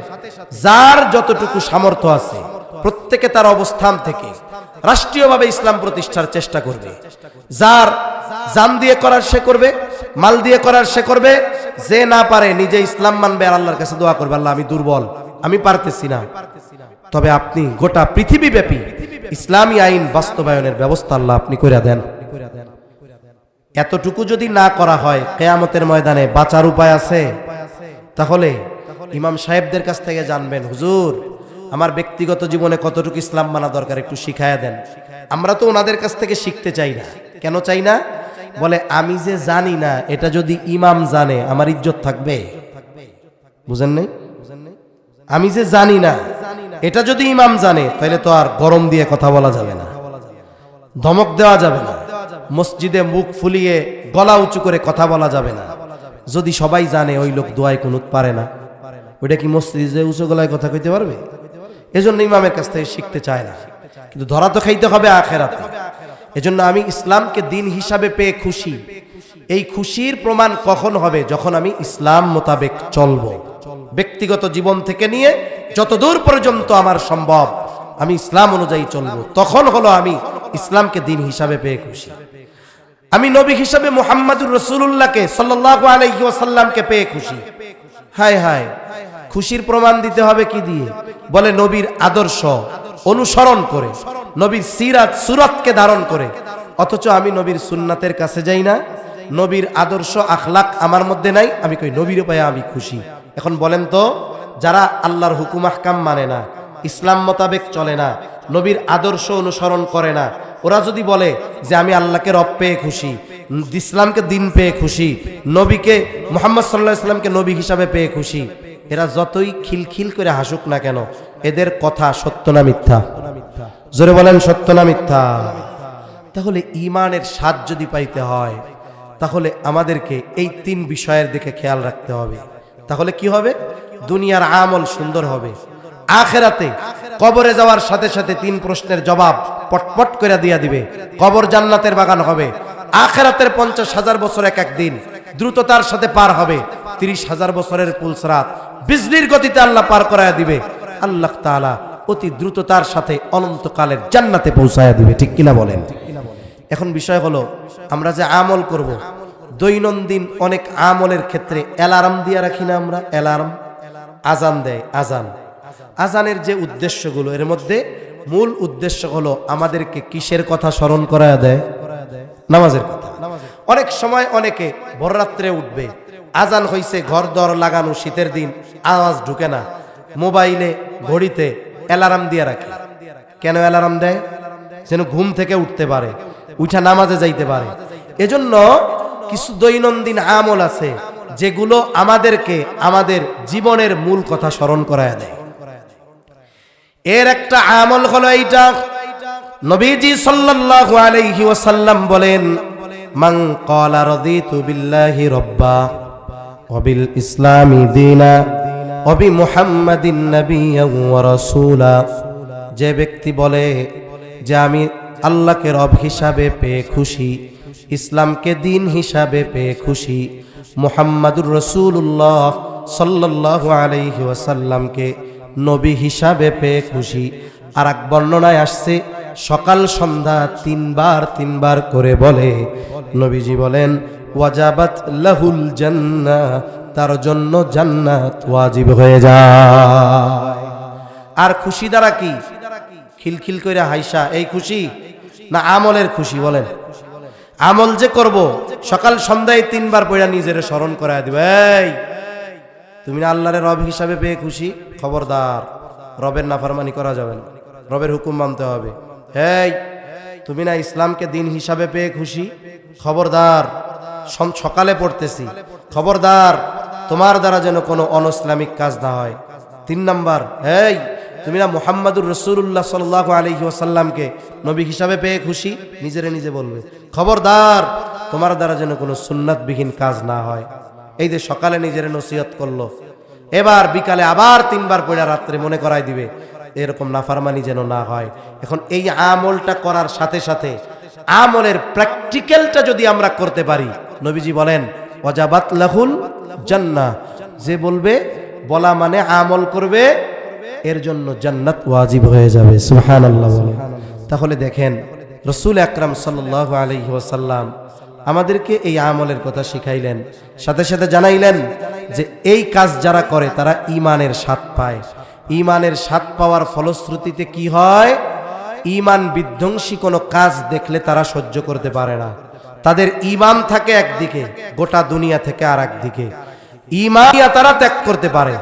যার যতটুকু সামর্থ্য আছে প্রত্যেকে তার অবস্থান থেকে রাষ্ট্রীয়ভাবে ইসলাম প্রতিষ্ঠার চেষ্টা করবে। যার জান দিয়ে করার সে করবে, মাল দিয়ে করার সে করবে। যে না পারে নিজে ইসলাম মানবে আর আল্লাহর কাছে দোয়া করবে, আল্লাহ আমি দুর্বল, আমি পারতেছি না। তবে আপনি গোটা পৃথিবী ব্যাপী ইসলামী আইন বাস্তবায়নের ব্যবস্থা আল্লাহ আপনি করে দেন। এতটুকু যদি না করা হয়, কিয়ামতের ময়দানে বাঁচার উপায় আছে? তাহলে ইমাম সাহেবদের কাছ থেকে জানবেন, হুজুর আমার ব্যক্তিগত জীবনে কতটুকু ইসলাম মানা দরকার একটু শিখায়া দেন। আমরা তো ওনাদের কাছ থেকে শিখতে চাই না। কেন চাই না? বলে আমি যে জানি না এটা যদি ইমাম জানে আমার ইজ্জত থাকবে। বুঝেন নাই? আমি যে জানি না এটা যদি ইমাম জানে তাহলে তো আর গরম দিয়ে কথা বলা যাবে না, ধমক দেওয়া যাবে না, মসজিদে মুখ ফুলিয়ে গলা উঁচু করে কথা বলা যাবে না। যদি সবাই জানে ওই লোক দোয়ায় কুনুত পারে না, ওইটা কি মসজিদে উঁচু গলায় কথা কইতে পারবে? এজন্য ইমামের কাছ থেকে শিখতে চায় না, কিন্তু ধরা তো খাইতে হবে আখেরাতে। এজন্য আমি ইসলামকে দিন হিসাবে পেয়ে খুশি। এই খুশির প্রমাণ কখন হবে? যখন আমি ইসলাম মোতাবেক চলবো। ব্যক্তিগত জীবন থেকে নিয়ে যতদূর পর্যন্ত আমার সম্ভব আমি ইসলাম অনুযায়ী চলবো, তখন হলো আমি ইসলামকে দিন হিসাবে পেয়ে খুশি। আমি নবী হিসাবে মুহাম্মাদুর রাসূলুল্লাহকে সাল্লাল্লাহু আলাইহি ওয়াসাল্লামকে পেয়ে খুশি। হায় হায়, খুশির প্রমাণ দিতে হবে কি দিয়ে? বলে নবীর আদর্শ অনুসরণ করে, নবীর সিরাত সুরাতকে ধারণ করে। অথচ আমি নবীর সুন্নাতের কাছে যাই না, নবীর আদর্শ আখলাক আমার মধ্যে নাই। আমি কই নবীর পায়ে আমি খুশি। এখন বলেন তো, যারা আল্লাহর হুকুম আহকাম মানে না, ইসলাম মোতাবেক চলে না, নবীর আদর্শ অনুসরণ করে না, ওরা যদি বলে যে আমি আল্লাহকে রব পেয়ে খুশি, ইসলামকে দিন পেয়ে খুশি, নবীকে মুহাম্মদ সাল্লাল্লাহু আলাইহি ওয়াসাল্লামকে নবী হিসাবে পেয়ে খুশি, এরা যতই খিলখিল করে হাসুক না কেন, এদের কথা সত্য না মিথ্যা? জোরে বলেন, সত্য না মিথ্যা? তাহলে ঈমানের স্বাদ যদি পাইতে হয়, তাহলে আমাদেরকে এই তিন বিষয়ের দিকে খেয়াল রাখতে হবে। তাহলে কি হবে? দুনিয়ার আমল সুন্দর হবে, আখেরাতে কবরে যাওয়ার সাথে সাথে তিন প্রশ্নের জবাব পটপট করে দিয়া দিবে। কবর জান্নাতের বাগান হবে। আখেরাতের 50,000 বছর এক এক দিন দ্রুততার সাথে পার হবে। 30,000 বছরের পুলসরাত বিজলির গতিতে আল্লাহ পার করায়া দিবে। আল্লাহ তাআলা অতি দ্রুততার সাথে অনন্তকালের জান্নাতে পৌঁছায়া দিবে। ঠিক কিনা বলেন? এখন বিষয় হলো আমরা যে আমল করব, দৈনন্দিন অনেক আমলের ক্ষেত্রে অ্যালার্ম দিয়ে রাখি না আমরা? অ্যালার্ম, আজান দেয়, আজানের যে উদ্দেশ্যগুলো, এর মধ্যে মূল উদ্দেশ্য হলো আমাদেরকে কিসের কথা স্মরণ করায়া দেয়? নামাজের কথা। অনেক সময় অনেকে ভোররাত্রে উঠবে, আজান হইছে, ঘর দর লাগানো, শীতের দিন, আওয়াজ ঢুকে না, মোবাইলে ঘড়িতে অ্যালার্ম দিয়ে রাখে। কেন অ্যালার্ম দেয়? যেন ঘুম থেকে উঠতে পারে, উঠা নামাজে যাইতে পারে। এজন্য কিছু দৈনন্দিন আমল আছে যেগুলো আমাদেরকে আমাদের জীবনের মূল কথা স্মরণ করায় দেয়। এর একটা আমল হলো এইটা। নবীজি সাল্লাল্লাহু আলাইহি ওয়াসাল্লাম বলেন, মান ক্বালা রাদিতু বিল্লাহি রাব্বা ওয়া বিল ইসলামি দীনা ওয়া বি মুহাম্মাদিন নাবিয়্যান ওয়া রাসূলা, যে ব্যক্তি বলে যে আমি আল্লাহকে রব হিসাবে পেয়ে খুশি, ইসলামকে দিন হিসাবে পেয়ে খুশি, মুহাম্মাদুর রাসূলুল্লাহ সাল্লাল্লাহু আলাইহি ওয়াসাল্লামকে নবী হিসাবে পেয়ে খুশি। আর এক বর্ণনায় আসছে সকাল সন্ধ্যা তিনবার করে বলে, নবীজি বলেন ওয়াজাবাত লাহুল জান্নাহ, তার জন্য জান্নাত ওয়াজিব হয়ে যায়। আর খুশি দ্বারা কি? খিলখিল করে হাইসা এই খুশি না আমলের খুশি? বলেন। আমল যে করব, সকাল সন্ধ্যায় তিনবার পড়া নিজের স্মরণ করায় দিবে, এই তুমি না আল্লাহর রব হিসাবে পেয়ে খুশি, খবরদার রবের নাফরমানি করা যাবে না, রবের হুকুম মানতে হবে। এই তুমি না ইসলামকে দিন হিসাবে পেয়ে খুশি, খবরদার সকালে পড়তেছি, খবরদার তোমার দ্বারা যেন কোনো অনইসলামিক কাজ না হয়। 3 নাম্বার, এই তুমি না মুহাম্মাদুর রাসূলুল্লাহ সাল্লাল্লাহু আলাইহি ওয়াসাল্লামকে নবী হিসাবে পেয়ে খুশি, নিজে বলবে, খবরদার তোমার দ্বারা যেন কোনো সুন্নাতবিহীন কাজ না হয়। এই যে সকালে নিজের নসিহত করলো, এবার বিকালে আবার 3বার পড়া রাত্রে মনে করাই দিবে, এরকম নাফরমানি যেন না হয়। এখন এই আমলটা করার সাথে সাথে আমলের প্র্যাকটিক্যালটা যদি আমরা করতে পারি, নবীজি বলেন ওয়াজাবাত লাহুল জান্নাহ, যে বলবে, বলা মানে আমল করবে, এর জন্য জান্নাত ওয়াজিব হয়ে যাবে। সুবহানাল্লাহ বলেন। তাহলে দেখেন রাসূল আকরাম সাল্লাল্লাহু আলাইহি ওয়াসাল্লাম আমাদেরকে এই আমলের কথা শিখাইলেন, সাথে সাথে জানাইলেন যে এই কাজ যারা করে তারা ঈমানের স্বাদ পায়। ঈমানের স্বাদ পাওয়ার ফলশ্রুতিতে কি হয়? ঈমান বিধ্বংসী কোনো কাজ দেখলে তারা সহ্য করতে পারে না। তাদের ঈমান থাকে একদিকে, গোটা দুনিয়া থেকে আর একদিকে। ঈমান তারা ত্যাগ করতে পারে,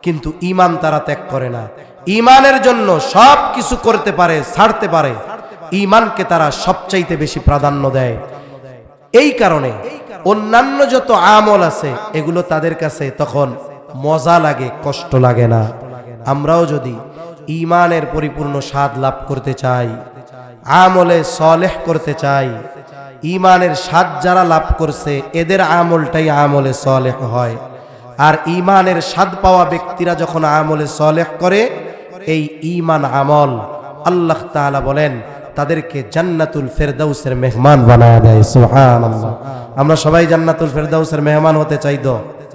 কিন্তু ঈমান তারা ত্যাগ করে না। ঈমানের জন্য সব কিছু করতে পারে, ছাড়তে পারে, ঈমানকে তারা সবচাইতে বেশি প্রাধান্য দেয়। এই কারণে অন্যান্য যত আমল আছে এগুলো তাদের কাছে তখন মজা লাগে, কষ্ট লাগে না। আমরাও যদি ঈমানের পরিপূর্ণ স্বাদ লাভ করতে চাই, আমলে সলেহ করতে চাই, ঈমানের স্বাদ যারা লাভ করছে এদের আমলটাই আমলে সলেহ হয়। আর ঈমানের স্বাদ পাওয়া ব্যক্তিরা যখন আমলে সলেহ করে, এই ঈমান আমল আল্লাহ তাআলা বলেন তাদেরকে জান্নাতুল ফেরদাউসের মেহমান বানায় দেয়। সুবহানাল্লাহ। আমরা সবাই জান্নাতুল ফেরদাউসের মেহমান হতে চাই তো?